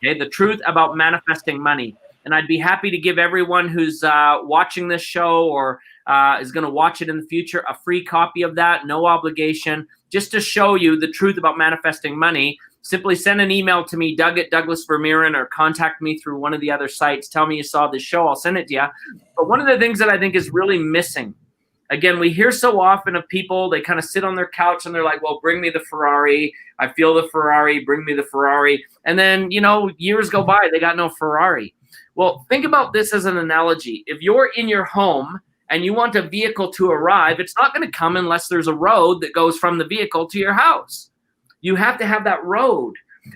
Okay, The Truth About Manifesting Money. And I'd be happy to give everyone who's watching this show or is going to watch it in the future a free copy of that, no obligation, just to show you the truth about manifesting money. Simply send an email to me, Doug@DouglasVermeer, or contact me through one of the other sites. Tell me you saw this show. I'll send it to you. But one of the things that I think is really missing, again, we hear so often of people, they kind of sit on their couch and they're like, well, bring me the Ferrari. I feel the Ferrari, bring me the Ferrari. And then, years go by, they got no Ferrari. Well, think about this as an analogy. If you're in your home and you want a vehicle to arrive, it's not going to come unless there's a road that goes from the vehicle to your house. You have to have that road.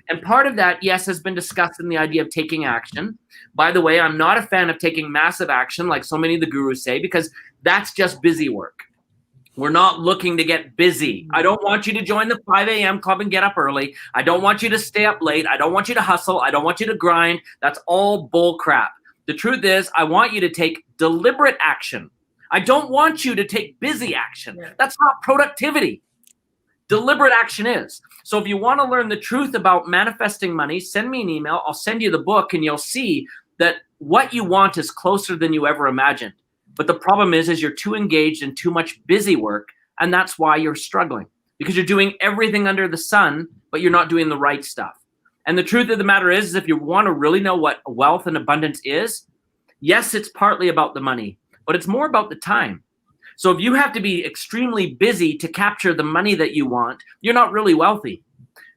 And part of that, yes, has been discussed in the idea of taking action. By the way, I'm not a fan of taking massive action like so many of the gurus say, because that's just busy work. We're not looking to get busy. I don't want you to join the 5 a.m. club and get up early. I don't want you to stay up late. I don't want you to hustle. I don't want you to grind. That's all bull crap. The truth is, I want you to take deliberate action. I don't want you to take busy action. That's not productivity. Deliberate action is. So if you want to learn the truth about manifesting money, send me an email. I'll send you the book and you'll see that what you want is closer than you ever imagined. But the problem is you're too engaged in too much busy work, and that's why you're struggling, because you're doing everything under the sun, but you're not doing the right stuff. And the truth of the matter is if you want to really know what wealth and abundance is, yes, it's partly about the money, but it's more about the time. So if you have to be extremely busy to capture the money that you want, you're not really wealthy.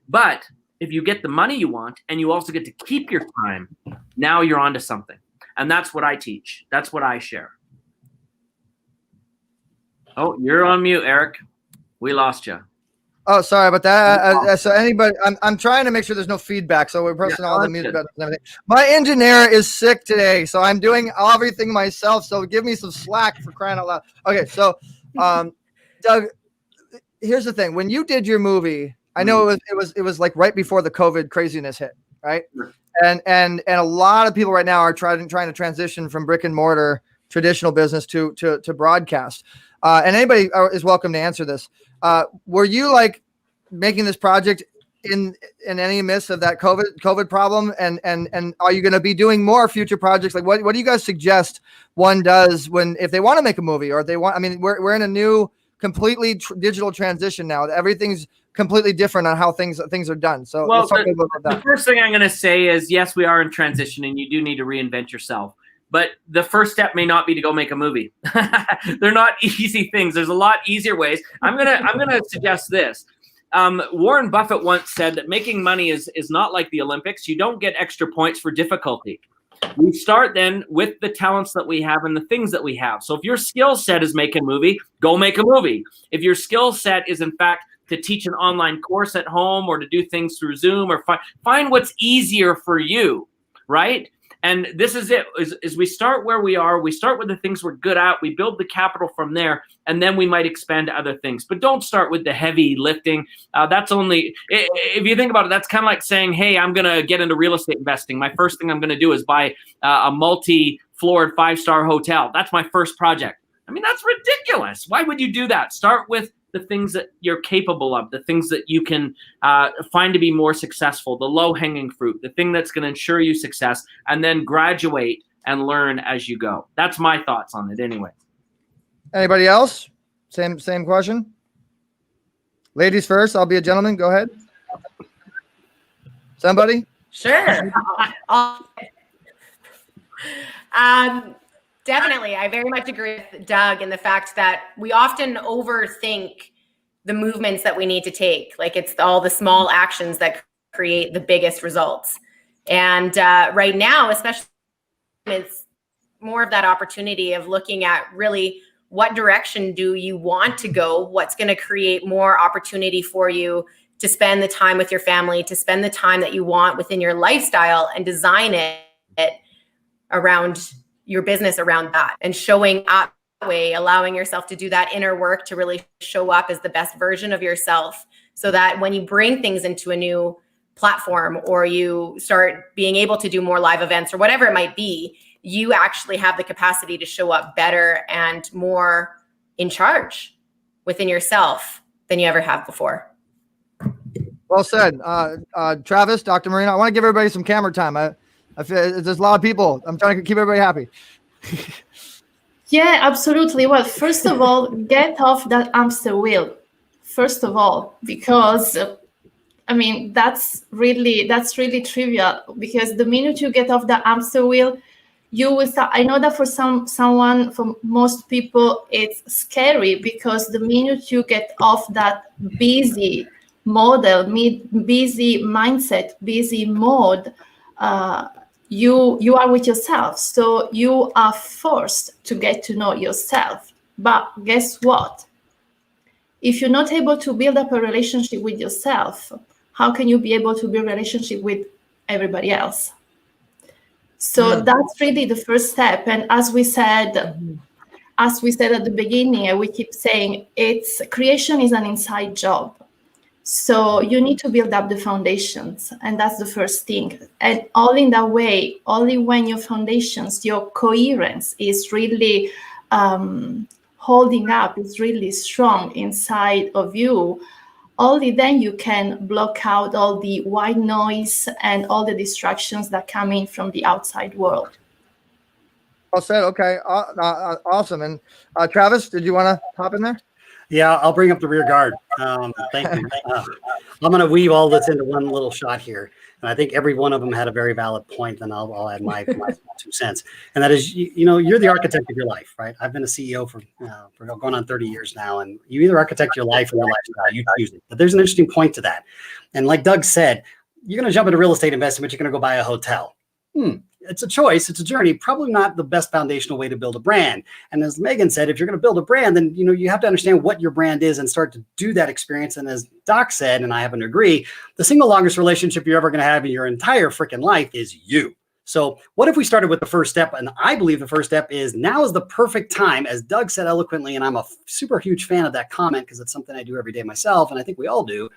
But if you get the money you want and you also get to keep your time, now you're onto something. And that's what I teach. That's what I share. Oh, you're on mute, Eric. We lost you. Oh, sorry about that. So anybody, I'm trying to make sure there's no feedback. So we're pressing all the mute buttons and everything. My engineer is sick today, so I'm doing everything myself. So give me some slack, for crying out loud. Okay, so Doug, here's the thing. When you did your movie, I know it was like right before the COVID craziness hit, right? And a lot of people right now are trying to transition from brick and mortar traditional business to broadcast. And anybody is welcome to answer this. Were you like making this project in any midst of that COVID problem? And are you going to be doing more future projects? Like what do you guys suggest one does if they want to make a movie, or if they want, I mean, we're in a new completely digital transition now. Everything's completely different on how things are done. So well, let's talk a little bit about the that. first thing I'm going to say is, yes, we are in transition and you do need to reinvent yourself. But the first step may not be to go make a movie. They're not easy things. There's a lot easier ways. I'm gonna suggest this. Warren Buffett once said that making money is not like the Olympics. You don't get extra points for difficulty. We start then with the talents that we have and the things that we have. So if your skill set is make a movie, go make a movie. If your skill set is in fact to teach an online course at home or to do things through Zoom, or find what's easier for you, right? And this is it, is we start where we are. We start with the things we're good at. We build the capital from there, and then we might expand to other things. But don't start with the heavy lifting. That's only, if you think about it, that's kind of like saying, hey, I'm going to get into real estate investing. My first thing I'm going to do is buy a multi-floored 5-star hotel. That's my first project. I mean, that's ridiculous. Why would you do that? Start with the things that you're capable of, the things that you can find to be more successful, the low-hanging fruit, the thing that's going to ensure you success, and then graduate and learn as you go. That's my thoughts on it anyway. Anybody else? Same question. Ladies first. I'll be a gentleman. Go ahead. Somebody? Sure. Definitely. I very much agree with Doug in the fact that we often overthink the movements that we need to take. Like it's all the small actions that create the biggest results. And right now, especially, it's more of that opportunity of looking at really what direction do you want to go? What's going to create more opportunity for you to spend the time with your family, to spend the time that you want within your lifestyle, and design it around your business around that, and showing up that way, allowing yourself to do that inner work to really show up as the best version of yourself, so that when you bring things into a new platform or you start being able to do more live events or whatever it might be, you actually have the capacity to show up better and more in charge within yourself than you ever have before. Well said. Travis, Dr. Marina, I want to give everybody some camera time. I feel there's a lot of people. I'm trying to keep everybody happy. Yeah, absolutely. Well, first of all, get off that hamster wheel. First of all, because I mean that's really trivial. Because the minute you get off the hamster wheel, you will start. I know that for for most people, it's scary, because the minute you get off that busy model, busy mindset, busy mode, you are with yourself. So you are forced to get to know yourself. But guess what? If you're not able to build up a relationship with yourself, how can you be able to build a relationship with everybody else? So that's really the first step. And as we said at the beginning, and we keep saying, creation is an inside job. So you need to build up the foundations, and that's the first thing. And all in that way, only when your foundations, your coherence is really holding up, is really strong inside of you, only then you can block out all the white noise and all the distractions that come in from the outside world. Well said. Okay. Awesome. And Travis, did you want to hop in there? Yeah, I'll bring up the rear guard. Thank you. I'm going to weave all this into one little shot here. And I think every one of them had a very valid point, and I'll add my 2 cents. And that is, you're the architect of your life, right? I've been a CEO for going on 30 years now, and you either architect your life or your lifestyle. You choose it. But there's an interesting point to that. And like Doug said, you're going to jump into real estate investing, but you're going to go buy a hotel. It's a choice. It's a journey. Probably not the best foundational way to build a brand. And as Megan said, if you're going to build a brand, then you have to understand what your brand is and start to do that experience. And as Doc said, and I happen to agree, the single longest relationship you're ever going to have in your entire freaking life is you. So what if we started with the first step? And I believe the first step is, now is the perfect time, as Doug said eloquently, and I'm a super huge fan of that comment because it's something I do every day myself, and I think we all do.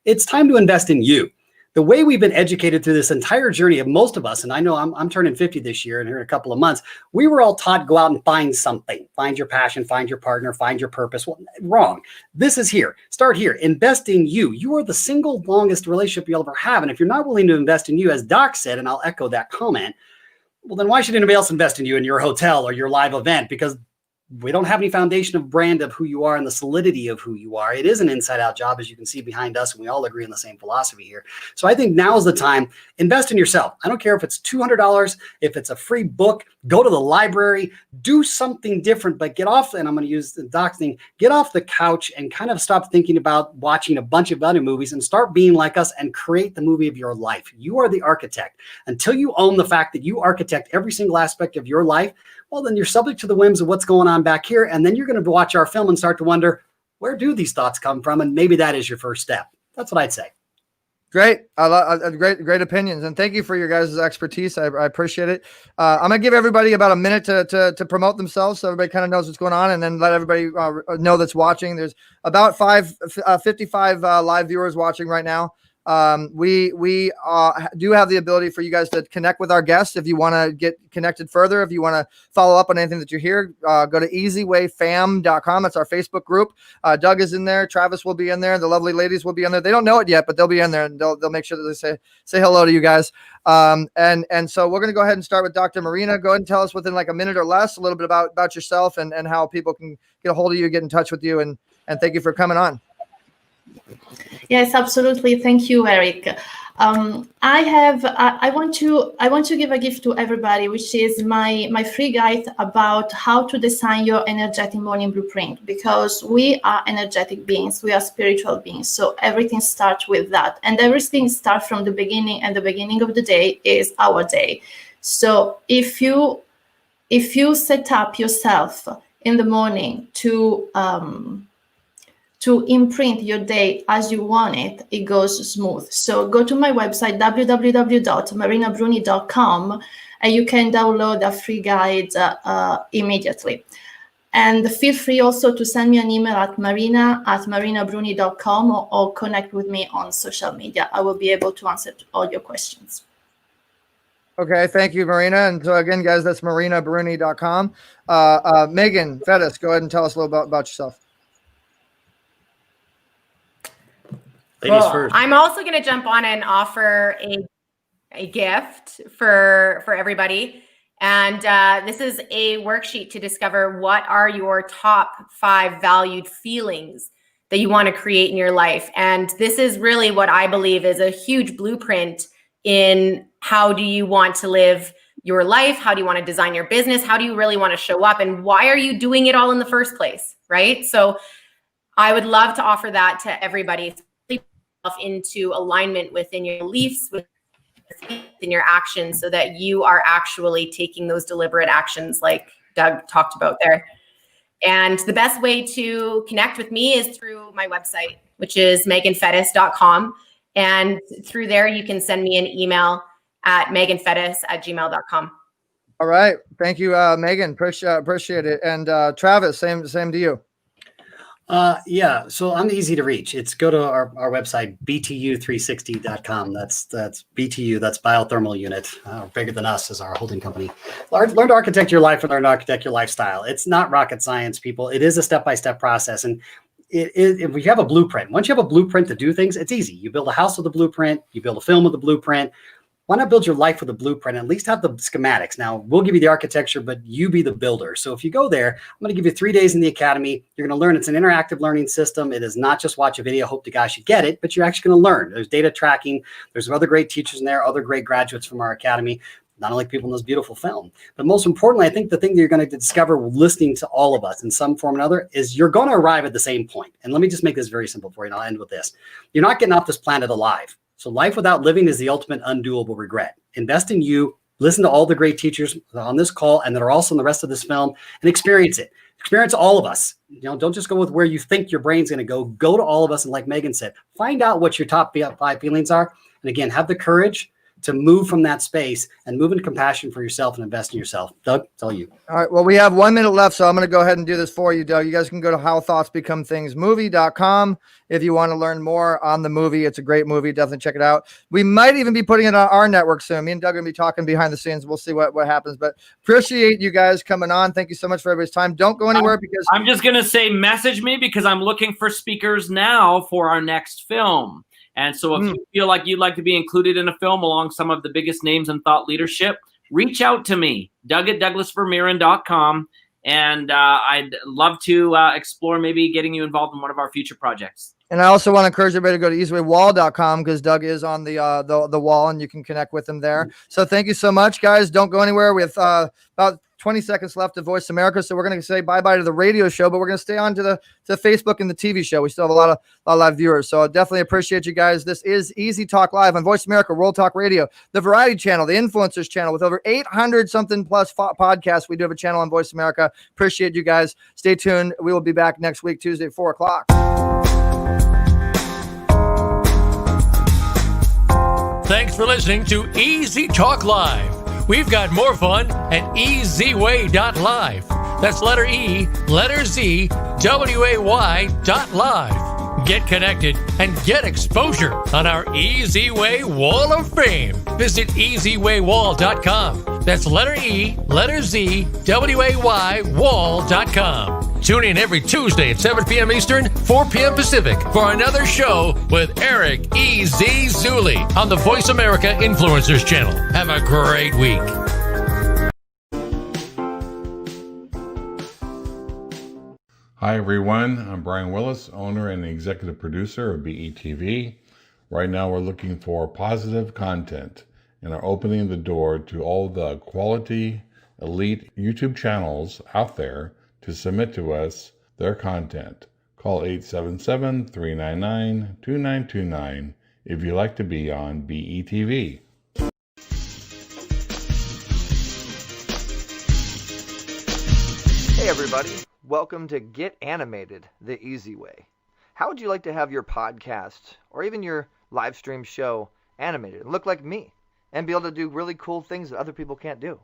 It's time to invest in you. the way we've been educated through this entire journey of most of us, and I know I'm turning 50 this year and here in a couple of months, we were all taught go out and find something, find your passion, find your partner, find your purpose. Well, wrong. This is here. Start here. Invest in you. You are the single longest relationship you'll ever have. And if you're not willing to invest in you, as Doc said, and I'll echo that comment, well, then why should anybody else invest in you in your hotel or your live event? Because we don't have any foundation of brand of who you are and the solidity of who you are. It is an inside out job, as you can see behind us, and we all agree on the same philosophy here. So I think now is the time. Invest in yourself. I don't care if it's $200, if it's a free book, go to the library, do something different, but get off, and I'm going to use the Doc thing, get off the couch and kind of stop thinking about watching a bunch of other movies and start being like us and create the movie of your life. You are the architect. Until you own the fact that you architect every single aspect of your life, well, then you're subject to the whims of what's going on back here. And then you're going to watch our film and start to wonder, where do these thoughts come from? And maybe that is your first step. That's what I'd say. Great. I love great opinions. And thank you for your guys' expertise. I appreciate it. I'm going to give everybody about a minute to promote themselves so everybody kind of knows what's going on, and then let everybody know that's watching. There's about 55 live viewers watching right now. We do have the ability for you guys to connect with our guests. If you want to get connected further, if you want to follow up on anything that you hear, go to eZWayFam.com. That's our Facebook group. Doug is in there. Travis will be in there. The lovely ladies will be in there. They don't know it yet, but they'll be in there, and they'll make sure that they say hello to you guys. And so we're going to go ahead and start with Dr. Marina. Go ahead and tell us within like a minute or less a little bit about yourself and how people can get a hold of you, get in touch with you, and thank you for coming on. Yes, absolutely. Thank you, Eric. I want to give a gift to everybody, which is my free guide about how to design your energetic morning blueprint, because we are energetic beings, we are spiritual beings. So everything starts with that, and everything starts from the beginning, and the beginning of the day is our day. So if you set up yourself in the morning to imprint your day as you want it, it goes smooth. So go to my website, www.marinabruni.com, and you can download a free guide immediately. And feel free also to send me an email at marina@marinabruni.com or connect with me on social media. I will be able to answer all your questions. Okay, thank you, Marina. And so again, guys, that's marinabruni.com. Megan Fettes, go ahead and tell us a little about yourself. Ladies first. I'm also going to jump on and offer a gift for everybody. And this is a worksheet to discover what are your top 5 valued feelings that you want to create in your life. And this is really what I believe is a huge blueprint in how do you want to live your life? How do you want to design your business? How do you really want to show up? And why are you doing it all in the first place? Right? So I would love to offer that to everybody. Into alignment within your beliefs, within your actions, so that you are actually taking those deliberate actions like Doug talked about there. And the best way to connect with me is through my website, which is meganfettes.com. And through there, you can send me an email at meganfettes@gmail.com. All right. Thank you, Megan. Appreciate it. And Travis, same to you. Yeah, so I'm easy to reach. It's go to our website, btu360.com. That's BTU, that's Biothermal Unit. Bigger than us is our holding company. Learn to architect your life and learn to architect your lifestyle. It's not rocket science, people. It is a step-by-step process. And if you have a blueprint, once you have a blueprint to do things, it's easy. You build a house with a blueprint, you build a film with a blueprint. Why not build your life with a blueprint and at least have the schematics? Now, we'll give you the architecture, but you be the builder. So if you go there, I'm going to give you 3 days in the academy. You're going to learn. It's an interactive learning system. It is not just watch a video, hope the guy should get it, but you're actually going to learn. There's data tracking. There's other great teachers in there, other great graduates from our academy, not only people in this beautiful film. But most importantly, I think the thing that you're going to discover listening to all of us in some form or another is you're going to arrive at the same point. And let me just make this very simple for you, and I'll end with this. You're not getting off this planet alive. So life without living is the ultimate undoable regret. Invest in you, listen to all the great teachers on this call and that are also in the rest of this film, and experience it. Experience all of us. Don't just go with where you think your brain's going to go. Go to all of us. And like Megan said, find out what your top 5 feelings are. And again, have the courage to move from that space and move into compassion for yourself and invest in yourself. Doug, it's all you. All right. Well, we have 1 minute left, so I'm going to go ahead and do this for you, Doug. You guys can go to howthoughtsbecomethings.movie.com if you want to learn more on the movie. It's a great movie. Definitely check it out. We might even be putting it on our network soon. Me and Doug are going to be talking behind the scenes. We'll see what happens, but appreciate you guys coming on. Thank you so much for everybody's time. Don't go anywhere because I'm just going to say message me because I'm looking for speakers now for our next film. And so if you feel like you'd like to be included in a film along some of the biggest names in thought leadership, reach out to me, Doug@DouglasVermeer.com. And I'd love to explore maybe getting you involved in one of our future projects. And I also want to encourage everybody to go to eZWayWall.com because Doug is on the wall and you can connect with him there. So thank you so much, guys. Don't go anywhere. We have about 20 seconds left of Voice America. So we're going to say bye-bye to the radio show, but we're going to stay on to the Facebook and the TV show. We still have a lot of live viewers. So I definitely appreciate you guys. This is Easy Talk Live on Voice America, World Talk Radio, the Variety Channel, the Influencers Channel with over 800 something plus podcasts. We do have a channel on Voice America. Appreciate you guys. Stay tuned. We will be back next week, Tuesday at 4 o'clock. Thanks for listening to Easy Talk Live. We've got more fun at eZWay.live. That's letter E, letter Z, WAY.live. Get connected and get exposure on our eZWay Wall of Fame. Visit eZWayWall.com. That's letter E, letter Z, WAY Wall.com. Tune in every Tuesday at 7 p.m. Eastern, 4 p.m. Pacific for another show with Eric E.Z. Zuley on the Voice America Influencers Channel. Have a great week. Hi, everyone. I'm Brian Willis, owner and executive producer of BETV. Right now, we're looking for positive content and are opening the door to all the quality, elite YouTube channels out there to submit to us their content. Call 877-399-2929 if you'd like to be on BETV. Hey everybody, welcome to Get Animated the Easy Way. How would you like to have your podcast or even your live stream show animated and look like me and be able to do really cool things that other people can't do?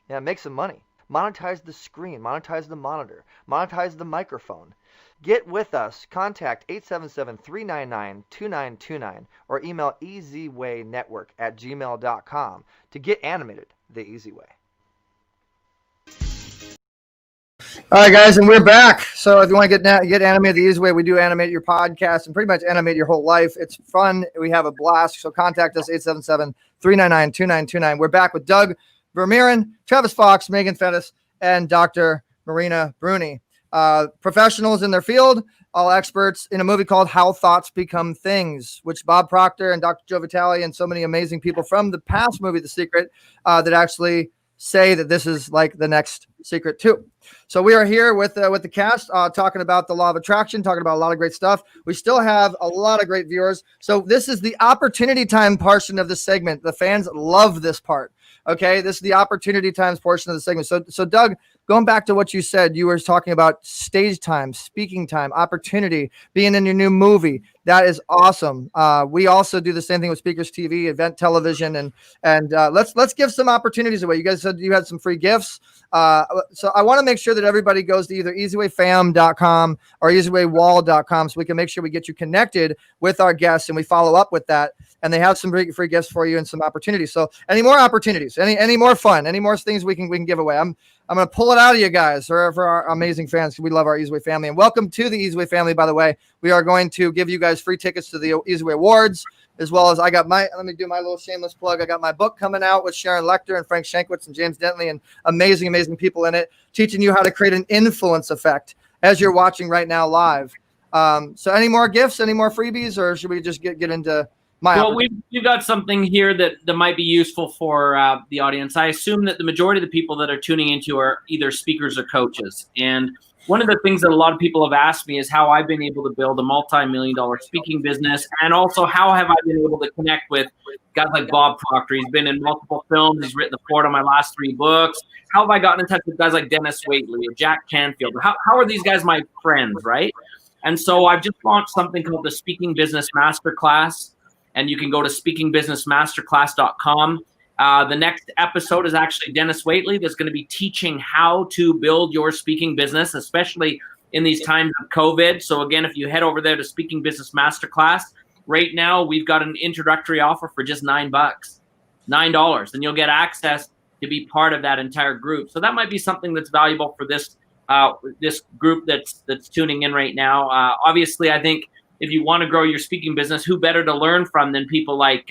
Yeah, make some money. Monetize the screen, monetize the monitor, monetize the microphone. Get with us. Contact 877-399-2929 or email eZWayNetwork@gmail.com to get animated the easy way. All right, guys, and we're back. So if you want to get animated the easy way, we do animate your podcast and pretty much animate your whole life. It's fun. We have a blast. So contact us, 877-399-2929. We're back with Doug Vermeer, Travis Fox, Megan Fettes, and Dr. Marina Bruni. Professionals in their field, all experts in a movie called How Thoughts Become Things, which Bob Proctor and Dr. Joe Vitale and so many amazing people from the past movie, The Secret, that actually say that this is like the next Secret too. So we are here with the cast talking about the law of attraction, talking about a lot of great stuff. We still have a lot of great viewers. So this is the opportunity time portion of the segment. The fans love this part. Okay, this is the opportunity times portion of the segment. So Doug, going back to what you said, you were talking about stage time, speaking time, opportunity, being in your new movie. That is awesome. We also do the same thing with Speakers TV, event television, and let's give some opportunities away. You guys said you had some free gifts. So I want to make sure that everybody goes to either eZWayFam.com or eZWayWall.com so we can make sure we get you connected with our guests and we follow up with that. And they have some free gifts for you and some opportunities. So any more opportunities, any more fun, any more things we can give away. I'm going to pull it out of you guys for our amazing fans. We love our eZWay family. And welcome to the eZWay family, by the way. We are going to give you guys free tickets to the eZWay Awards, as well as let me do my little shameless plug. I got my book coming out with Sharon Lecter and Frank Shankwitz and James Dentley and amazing people in it, teaching you how to create an influence effect as you're watching right now live. So any more gifts, any more freebies, or should we just get into Well, we've got something here that might be useful for the audience. I assume that the majority of the people that are tuning into are either speakers or coaches. And one of the things that a lot of people have asked me is how I've been able to build a multi-million-dollar speaking business, and also how have I been able to connect with guys like Bob Proctor. He's been in multiple films. He's written the foreword on my last 3 books. How have I gotten in touch with guys like Denis Waitley or Jack Canfield? How are these guys my friends, right? And so I've just launched something called the Speaking Business Masterclass. and you can go to speakingbusinessmasterclass.com. The next episode is actually Denis Waitley that's going to be teaching how to build your speaking business, especially in these times of COVID. So again, if you head over there to Speaking Business Masterclass, right now we've got an introductory offer for just $9, and you'll get access to be part of that entire group. So that might be something that's valuable for this group that's tuning in right now. Obviously, I think if you want to grow your speaking business, who better to learn from than people like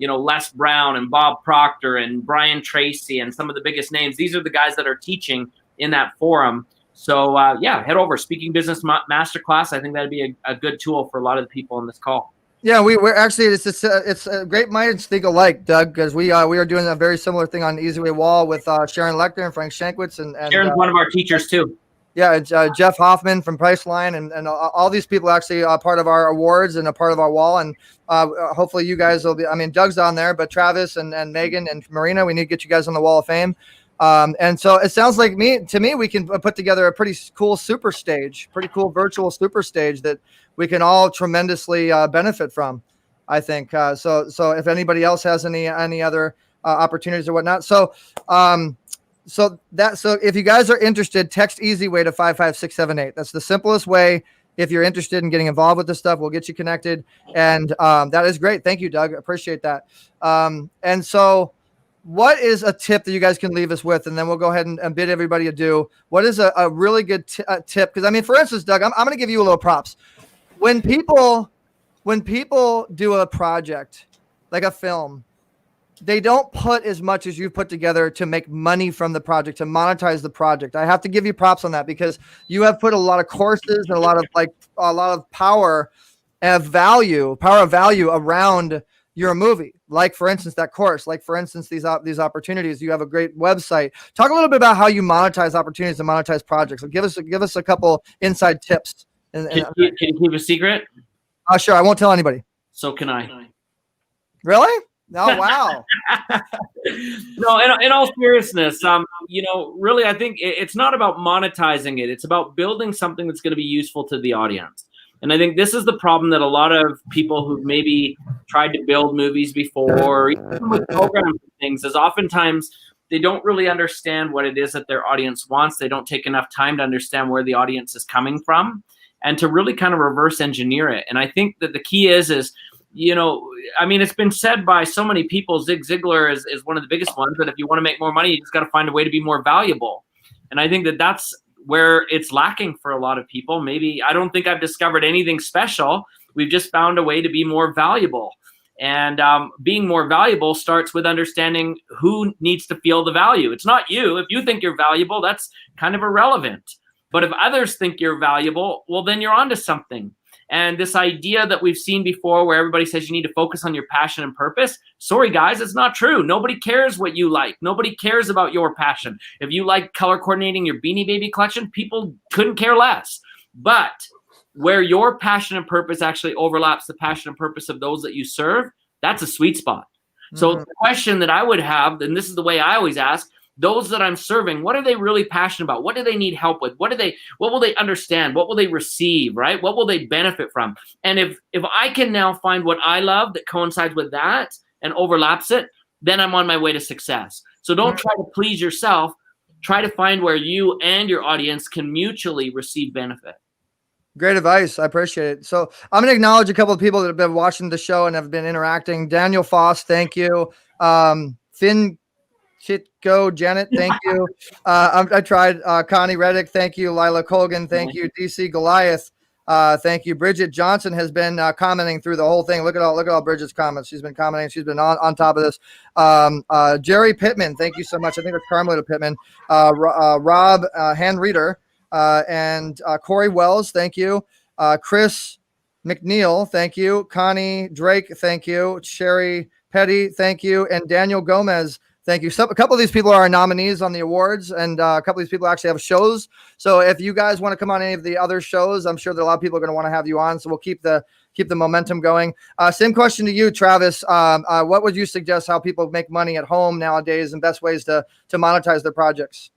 Les Brown and Bob Proctor and Brian Tracy and some of the biggest names. These are the guys that are teaching in that forum. So head over Speaking Business Masterclass. I think that'd be a good tool for a lot of the people on this call. Yeah, we're actually it's a great minds think alike, Doug, because we are doing a very similar thing on eZWay Wall with Sharon Lechter and Frank Shankwitz and Sharon's one of our teachers too. Yeah, it's Jeff Hoffman from Priceline and all these people actually are part of our awards and a part of our wall. And hopefully you guys will be, I mean, Doug's on there, but Travis and Megan and Marina, we need to get you guys on the Wall of Fame. And so it sounds like to me, we can put together a pretty cool super stage, pretty cool virtual super stage that we can all tremendously benefit from, I think. So if anybody else has any other opportunities or whatnot. So if you guys are interested, text eZWay to 55678. That's the simplest way. If you're interested in getting involved with this stuff, we'll get you connected. And that is great. Thank you, Doug. Appreciate that. And so what is a tip that you guys can leave us with? And then we'll go ahead and bid everybody adieu. What is a really good tip? Because I mean, for instance, Doug, I'm going to give you a little props. When people do a project like a film, they don't put as much as you put together to make money from the project, to monetize the project. I have to give you props on that because you have put a lot of courses and a lot of power of value around your movie. Like for instance, that course, like for instance, these opportunities. You have a great website. Talk a little bit about how you monetize opportunities and monetize projects. So give us a couple inside tips. Can you keep a secret? Sure. I won't tell anybody. So can I. Really? Oh, wow. No, in all seriousness, really, I think it's not about monetizing it. It's about building something that's going to be useful to the audience. And I think this is the problem that a lot of people who've maybe tried to build movies before, or even with programs and things, is oftentimes they don't really understand what it is that their audience wants. They don't take enough time to understand where the audience is coming from and to really kind of reverse engineer it. And I think that the key is I mean, it's been said by so many people, Zig Ziglar is one of the biggest ones, that if you want to make more money, you just got to find a way to be more valuable. And I think that that's where it's lacking for a lot of people. Maybe I don't think I've discovered anything special. We've just found a way to be more valuable. And being more valuable starts with understanding who needs to feel the value. It's not you. If you think you're valuable, that's kind of irrelevant. But if others think you're valuable, well, then you're onto something. And this idea that we've seen before where everybody says you need to focus on your passion and purpose. Sorry, guys, it's not true. Nobody cares what you like. Nobody cares about your passion. If you like color coordinating your Beanie Baby collection, people couldn't care less. But where your passion and purpose actually overlaps the passion and purpose of those that you serve, that's a sweet spot. So the question that I would have, and this is the way I always ask, those that I'm serving, what are they really passionate about? What do they need help with? What will they understand? What will they receive, right? What will they benefit from? And if I can now find what I love that coincides with that and overlaps it, then I'm on my way to success. So don't try to please yourself. Try to find where you and your audience can mutually receive benefit. Great advice. I appreciate it. So I'm going to acknowledge a couple of people that have been watching the show and have been interacting. Daniel Foss, thank you. Finn Chitko, Janet, thank you. I tried. Connie Reddick, thank you. Lila Colgan, thank you. DC Goliath, thank you. Bridget Johnson has been commenting through the whole thing. Look at all Bridget's comments. She's been commenting. She's been on top of this. Jerry Pittman, thank you so much. I think it's Carmelita Pittman. Rob Hand Reader and Corey Wells, thank you. Chris McNeil, thank you. Connie Drake, thank you. Sherry Petty, thank you. And Daniel Gomez, thank you. So a couple of these people are our nominees on the awards, and a couple of these people actually have shows. So if you guys want to come on any of the other shows, I'm sure that a lot of people are going to want to have you on. So we'll keep the momentum going. Same question to you, Travis. What would you suggest how people make money at home nowadays and best ways to monetize their projects?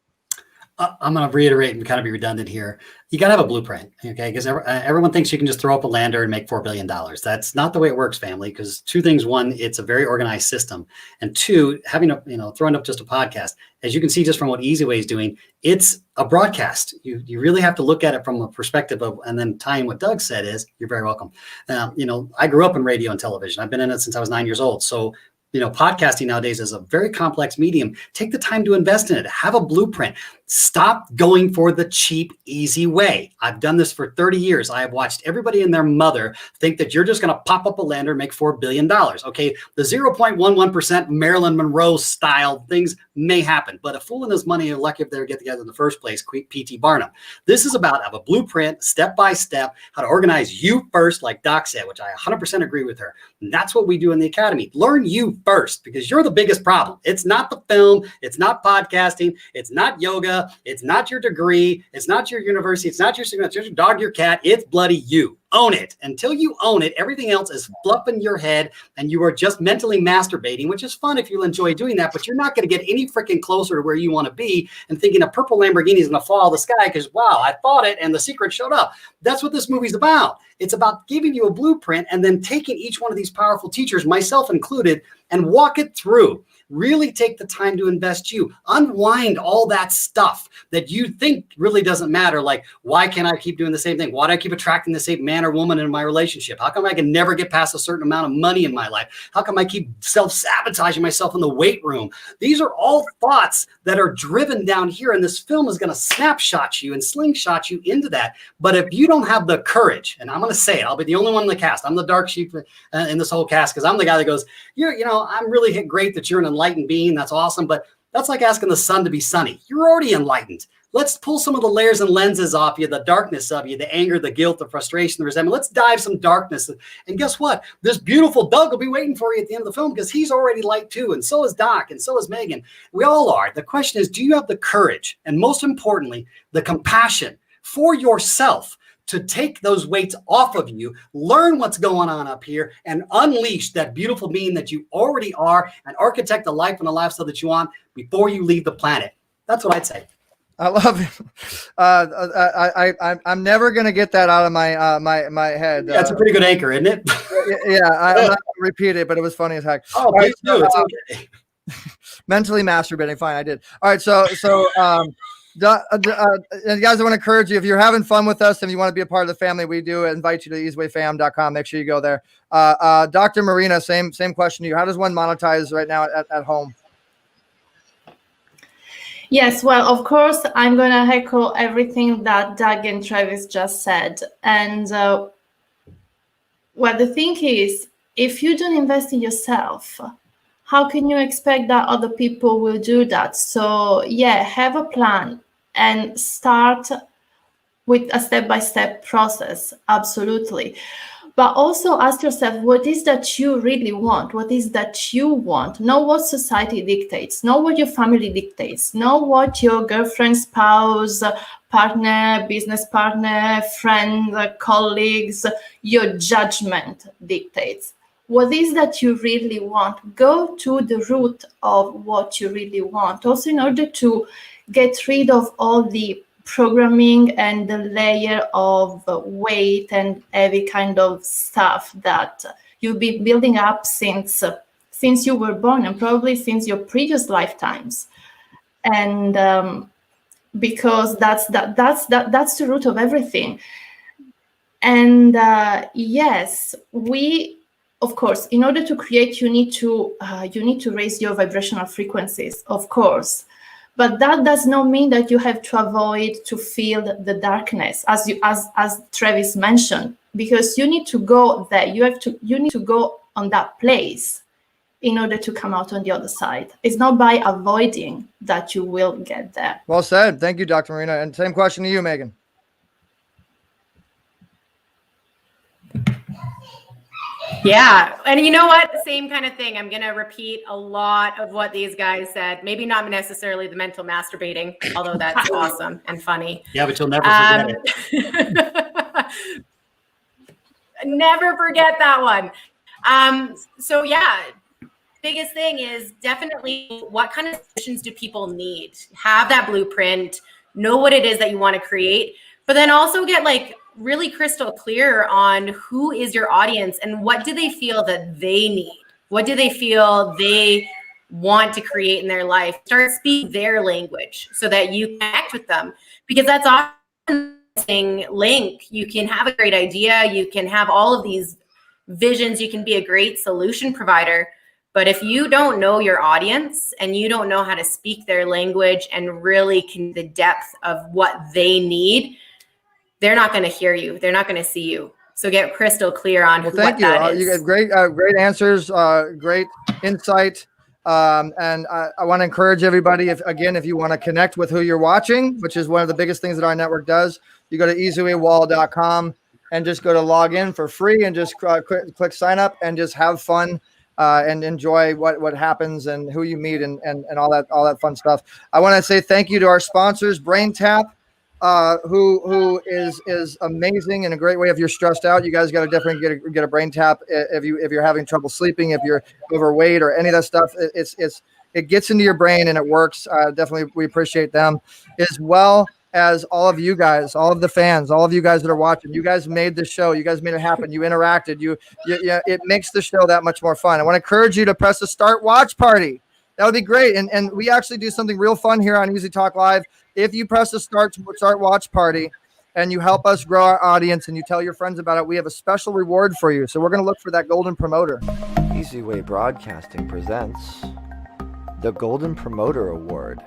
I'm going to reiterate and kind of be redundant here. You got to have a blueprint, okay? Because everyone thinks you can just throw up a lander and make $4 billion. That's not the way it works, family. Because two things: one, it's a very organized system, and two, throwing up just a podcast. As you can see, just from what eZWay is doing, it's a broadcast. You really have to look at it from a perspective of, and then tying what Doug said is, you're very welcome. I grew up in radio and television. I've been in it since I was 9 years old. So podcasting nowadays is a very complex medium. Take the time to invest in it. Have a blueprint. Stop going for the cheap, easy way. I've done this for 30 years. I have watched everybody and their mother think that you're just going to pop up a lander and make $4 billion. Okay, the 0.11% Marilyn Monroe style things may happen, but a fool and his money are lucky if they get together in the first place. P.T. Barnum. This is about have a blueprint, step by step, how to organize you first, like Doc said, which I 100% agree with her. And that's what we do in the Academy. Learn you first, because you're the biggest problem. It's not the film. It's not podcasting. It's not yoga. It's not your degree. It's not your university. It's not your dog, your cat. It's bloody you. Own it. Until you own it, everything else is fluff in your head, and you are just mentally masturbating, which is fun if you enjoy doing that, but you're not going to get any freaking closer to where you want to be and thinking a purple Lamborghini is going to fall out of the sky because, wow, I thought it and the secret showed up. That's what this movie's about. It's about giving you a blueprint and then taking each one of these powerful teachers, myself included, and walk it through. Really take the time to invest you. Unwind all that stuff that you think really doesn't matter. Like, why can't I keep doing the same thing? Why do I keep attracting the same man or woman in my relationship? How come I can never get past a certain amount of money in my life? How come I keep self-sabotaging myself in the weight room? These are all thoughts that are driven down here, and this film is going to snapshot you and slingshot you into that. But if you don't have the courage, and I'm going to say it, I'll be the only one in the cast. I'm the dark sheep in this whole cast, because I'm the guy that goes, I'm really great that you're an enlightened being. That's awesome. But that's like asking the sun to be sunny. You're already enlightened. Let's pull some of the layers and lenses off you, the darkness of you, the anger, the guilt, the frustration, the resentment. Let's dive some darkness. And guess what? This beautiful Doug will be waiting for you at the end of the film, because he's already light too. And so is Doc, and so is Megan. We all are. The question is, do you have the courage? And most importantly, the compassion for yourself to take those weights off of you, learn what's going on up here, and unleash that beautiful being that you already are, and architect the life and the lifestyle that you want before you leave the planet. That's what I'd say. I love it. I'm never gonna get that out of my head. Yeah, it's a pretty good anchor, isn't it? Yeah, I'm not gonna repeat it, but it was funny as heck. Oh, please do. It's okay. Mentally masturbating. Fine, I did. All right, so guys, I want to encourage you, if you're having fun with us and you want to be a part of the family, we do invite you to eZWayFam.com. Make sure you go there. Dr. Marina, same question to you. How does one monetize right now at home? Yes, well, of course, I'm going to echo everything that Doug and Travis just said. And the thing is, if you don't invest in yourself, how can you expect that other people will do that? So, yeah, have a plan and start with a step-by-step process. Absolutely. But also ask yourself, what is that you really want? What is that you want? Know what society dictates. Know what your family dictates. Know what your girlfriend, spouse, partner, business partner, friend, colleagues, your judgment dictates. What is that you really want? Go to the root of what you really want. Also, in order to get rid of all the programming and the layer of weight and heavy kind of stuff that you've been building up since you were born, and probably since your previous lifetimes. And because that's the root of everything. And yes, of course, in order to create, you need to raise your vibrational frequencies, of course. But that does not mean that you have to avoid to feel the darkness, as Travis mentioned, because you need to go there. You need to go on that place in order to come out on the other side. It's not by avoiding that you will get there. Well said. Thank you, Dr. Marina. And same question to you, Megan. Yeah. And you know what? Same kind of thing. I'm going to repeat a lot of what these guys said. Maybe not necessarily the mental masturbating, although that's awesome and funny. Yeah, but you'll never forget it. Never forget that one. So yeah, biggest thing is definitely what kind of solutions do people need? Have that blueprint, know what it is that you want to create, but then also get like really crystal clear on who is your audience and what do they feel that they need? What do they feel they want to create in their life? Start speaking their language so that you connect with them, because that's often the link. You can have a great idea, you can have all of these visions, you can be a great solution provider, but if you don't know your audience and you don't know how to speak their language and really the depth of what they need, they're not going to hear you. They're not going to see you. So get crystal clear on well, what thank you. that is. You got great answers, great insight. And I want to encourage everybody, if you want to connect with who you're watching, which is one of the biggest things that our network does, you go to eZWay.com and just go to log in for free and just click sign up and just have fun and enjoy what happens and who you meet and all that fun stuff. I want to say thank you to our sponsors, BrainTap, who is amazing in a great way. If you're stressed out, you guys got to definitely get a BrainTap. If you're having trouble sleeping, if you're overweight or any of that stuff, it gets into your brain and it works. Definitely, we appreciate them, as well as all of you guys, all of the fans, all of you guys that are watching. You guys made the show. You guys made it happen. You interacted. It makes the show that much more fun. I want to encourage you to press the start watch party. That would be great. And we actually do something real fun here on Easy Talk Live. If you press the start watch party and you help us grow our audience and you tell your friends about it, we have a special reward for you. So we're going to look for that golden promoter. eZWay Broadcasting presents the Golden Promoter Award.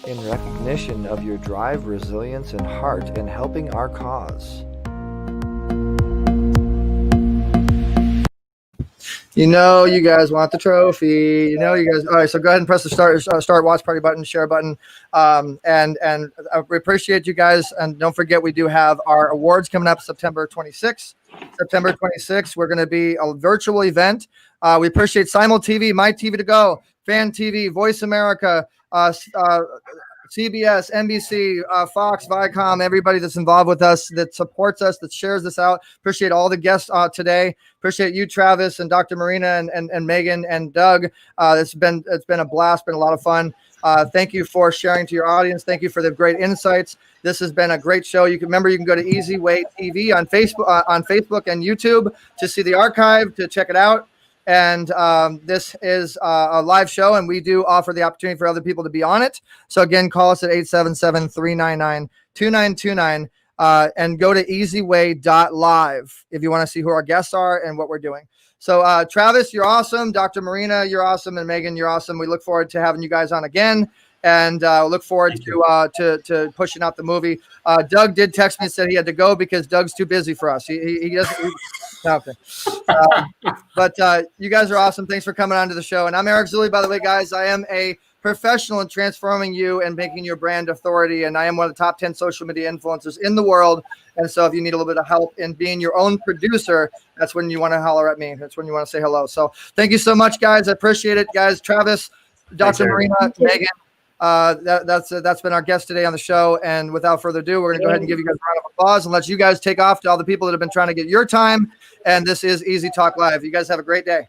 In recognition of your drive, resilience, and heart in helping our cause. You know, you guys want the trophy. You know, you guys. All right, so go ahead and press the start watch party button, share button, and we appreciate you guys. And don't forget, we do have our awards coming up September 26th. September 26th, we're going to be a virtual event. We appreciate Simul TV, My TV to Go, Fan TV, Voice America, CBS, NBC, Fox, Viacom, everybody that's involved with us, that supports us, that shares this out. Appreciate all the guests today. Appreciate you, Travis, and Dr. Marina, and Megan, and Doug. It's been a blast, been a lot of fun. Thank you for sharing to your audience. Thank you for the great insights. This has been a great show. You can go to eZWay TV on Facebook and YouTube to see the archive, to check it out. And this is a live show, and we do offer the opportunity for other people to be on it. So again, call us at 877-399-2929 and go to eZWay.live if you want to see who our guests are and what we're doing. So Travis, you're awesome. Dr. Marina, you're awesome. And Megan, you're awesome. We look forward to having you guys on again. And look forward to pushing out the movie. Doug did text me and said he had to go because Doug's too busy for us. He doesn't. Okay. But you guys are awesome. Thanks for coming on to the show. And I'm Eric Zuley, by the way, guys. I am a professional in transforming you and making your brand authority. And I am one of the top 10 social media influencers in the world. And so if you need a little bit of help in being your own producer, that's when you want to holler at me. That's when you want to say hello. So thank you so much, guys. I appreciate it, guys. Travis, Dr. Marina, Megan. That's been our guest today on the show. And without further ado, we're going to go ahead and give you guys a round of applause and let you guys take off to all the people that have been trying to get your time. And this is Easy Talk Live. You guys have a great day.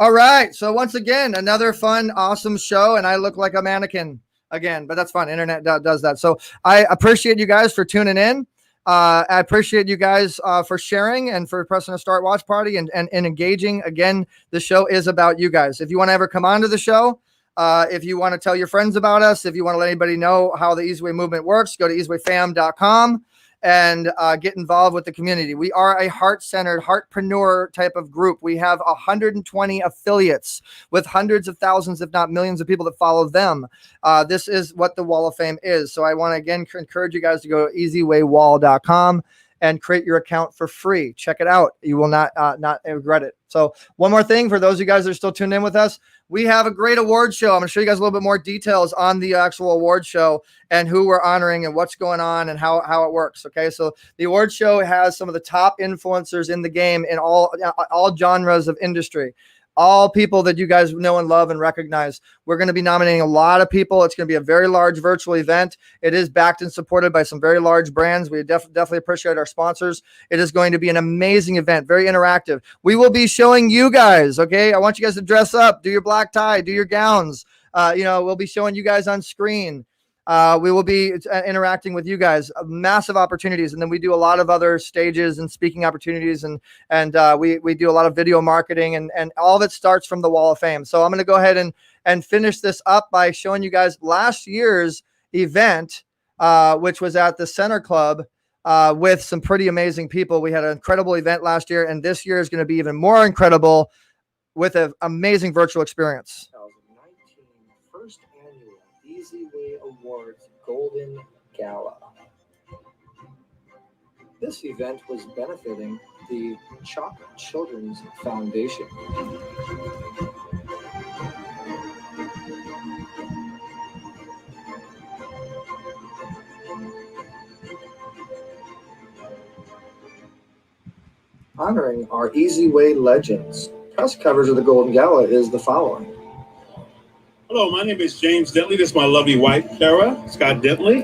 All right. So once again, another fun, awesome show. And I look like a mannequin again, but that's fun. Internet does that. So I appreciate you guys for tuning in. I appreciate you guys for sharing and for pressing a start watch party and engaging. Again, the show is about you guys. If you want to ever come on to the show, if you want to tell your friends about us, if you want to let anybody know how the eZWay movement works, go to eZWayFam.com and get involved with the community. We are a heart-centered, heartpreneur type of group. We have 120 affiliates with hundreds of thousands, if not millions of people that follow them. This is what the Wall of Fame is. So I want to, again, encourage you guys to go to eZWayWall.com and create your account for free. Check it out. You will not regret it. So one more thing for those of you guys that are still tuned in with us, we have a great award show. I'm going to show you guys a little bit more details on the actual award show and who we're honoring and what's going on and how it works. Okay, so the award show has some of the top influencers in the game in all genres of industry. all people that you guys know and love and recognize. We're going to be nominating a lot of people. It's going to be a very large virtual event. It is backed and supported by some very large brands. We definitely appreciate our sponsors. It is going to be an amazing event, very interactive. We will be showing you guys, okay? I want you guys to dress up, do your black tie, do your gowns. We'll be showing you guys on screen. We will be interacting with you guys, massive opportunities. And then we do a lot of other stages and speaking opportunities. And we do a lot of video marketing and all of it starts from the Wall of Fame. So I'm going to go ahead and finish this up by showing you guys last year's event, which was at the Center Club with some pretty amazing people. We had an incredible event last year, and this year is going to be even more incredible with an amazing virtual experience. First annual eZWay Awards Golden Gala. This event was benefiting the Chalk Children's Foundation. Honoring our eZWay legends, press coverage of the Golden Gala is the following. Hello, my name is James Dentley. This is my lovely wife, Sarah Scott Dentley,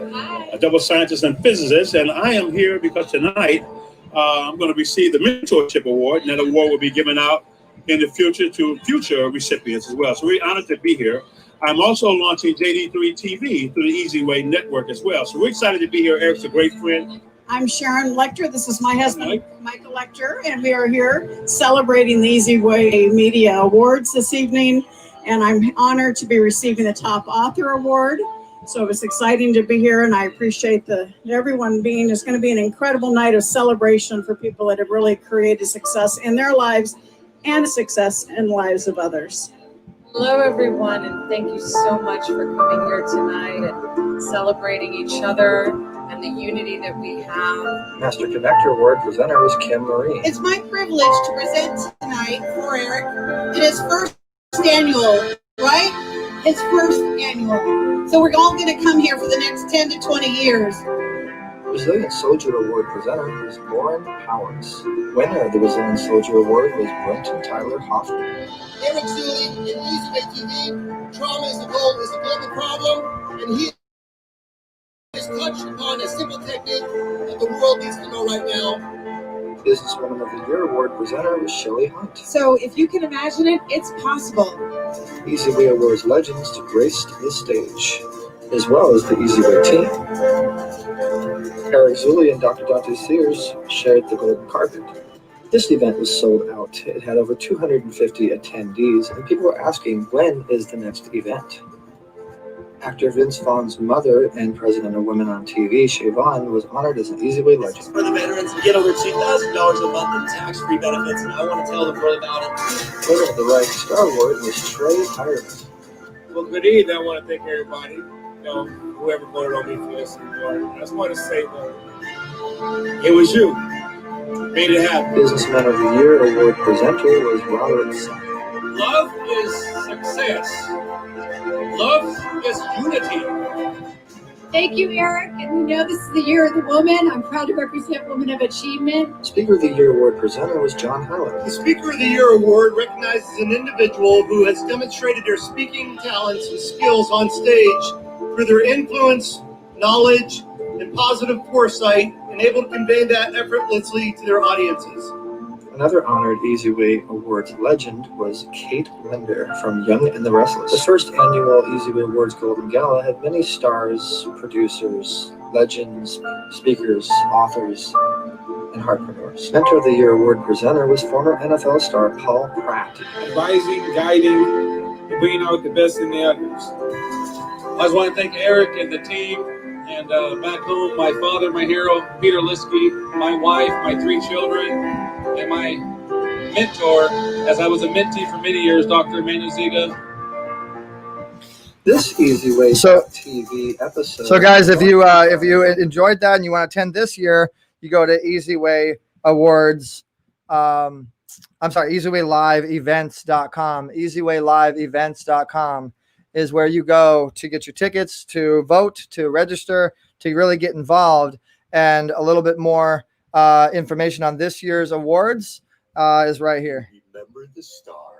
a double scientist and physicist. And I am here because tonight I'm going to receive the Mentorship Award, and that award will be given out in the future to future recipients as well. So we're honored to be here. I'm also launching JD3 TV through the eZWay network as well. So we're excited to be here. Eric's a great friend. I'm Sharon Lecter. This is my husband, Michael Lecter, and we are here celebrating the eZWay Media Awards this evening. And I'm honored to be receiving the Top Author Award. So it's exciting to be here, and I appreciate everyone being. It's going to be an incredible night of celebration for people that have really created success in their lives and success in the lives of others. Hello, everyone, and thank you so much for coming here tonight and celebrating each other and the unity that we have. Master Connector Award presenter was Kim Marie. It's my privilege to present tonight for Eric. It is first annual, right? His first annual. So we're all going to come here for the next 10 to 20 years. Resilient Soldier Award presenter was Lauren Powers. Winner of the Resilient Soldier Award was Brenton Tyler Hoffman. Eric Zuley in eZWay TV. Trauma is the global problem, and he has touched upon a simple technique that the world needs to know right now. Businesswoman of the Year Award presenter was Shelley Hunt. So if you can imagine it, it's possible. eZWay Awards legends graced the stage, as well as the eZWay team. Eric Zuley and Dr. Dante Sears shared the golden carpet. This event was sold out. It had over 250 attendees, and people were asking, when is the next event? Actor Vince Vaughn's mother and president of Women on TV, Shay Vaughn, was honored as an eZWay legend. For the veterans, we get over $2,000 a month in tax-free benefits, and I want to tell the world about it. Winner of the Rising Star Award was Trey Ireland. Well, good evening. I want to thank everybody, whoever voted on me for this award. I just want to say that it was you. Made it happen. Businessman of the Year Award presenter was Robert Sun. Love is success. Love is unity. Thank you, Eric. And we know this is the Year of the Woman. I'm proud to represent Women of Achievement. Speaker of the Year Award presenter was John Howard. The Speaker of the Year Award recognizes an individual who has demonstrated their speaking talents and skills on stage through their influence, knowledge, and positive foresight, and able to convey that effortlessly to their audiences. Another honored eZWay Awards legend was Kate Linder from Young and the Restless. The first annual eZWay Awards Golden Gala had many stars, producers, legends, speakers, authors, and heartpreneurs. Mentor of the Year Award presenter was former NFL star Paul Pratt. Advising, guiding, and bringing out the best in the others. I just want to thank Eric and the team, and back home, my father, my hero, Peter Liskey, my wife, my 3 children, and my mentor, as I was a mentee for many years, Dr. Emmanuel Ziga. This eZWay TV episode. So guys, if you enjoyed that and you want to attend this year, you go to eZWay Awards. eZWayLiveEvents.com. eZWayLiveEvents.com is where you go to get your tickets, to vote, to register, to really get involved. And a little bit more information on this year's awards is right here. Remember the stars.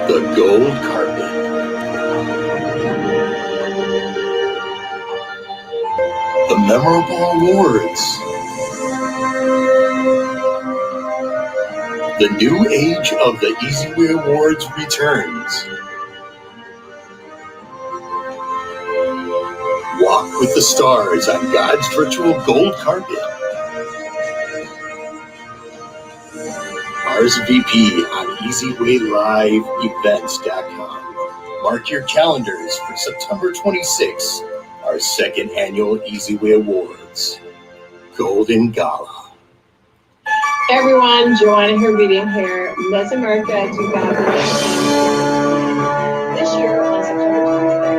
The gold carpet. The memorable awards. The new age of the eZWay Awards returns. Walk with the stars on God's virtual gold carpet. RSVP on eZWayLiveEvents.com. Mark your calendars for September 26th, our second annual eZWay Awards. Golden Gala. Hey everyone, Joanna here, being here, Miss America 2019. This year on September 23rd,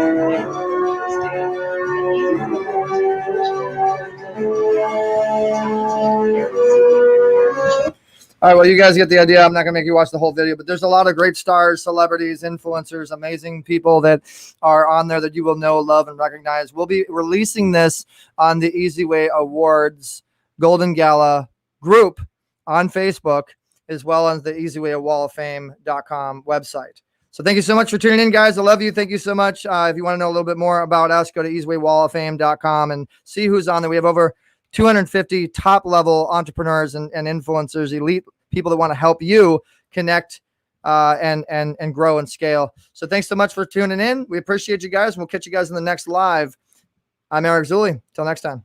All right, well, you guys get the idea. I'm not going to make you watch the whole video, but there's a lot of great stars, celebrities, influencers, amazing people that are on there that you will know, love, and recognize. We'll be releasing this on the eZWay Awards Golden Gala group on Facebook, as well as the eZWayWallOfFame.com website. So thank you so much for tuning in, guys. I love you. Thank you so much. If you want to know a little bit more about us, go to eZWayWallOfFame.com and see who's on there. We have over 250 top-level entrepreneurs and influencers, elite people that want to help you connect and grow and scale. So thanks so much for tuning in. We appreciate you guys, and we'll catch you guys in the next live. I'm Eric Zuley. Till next time.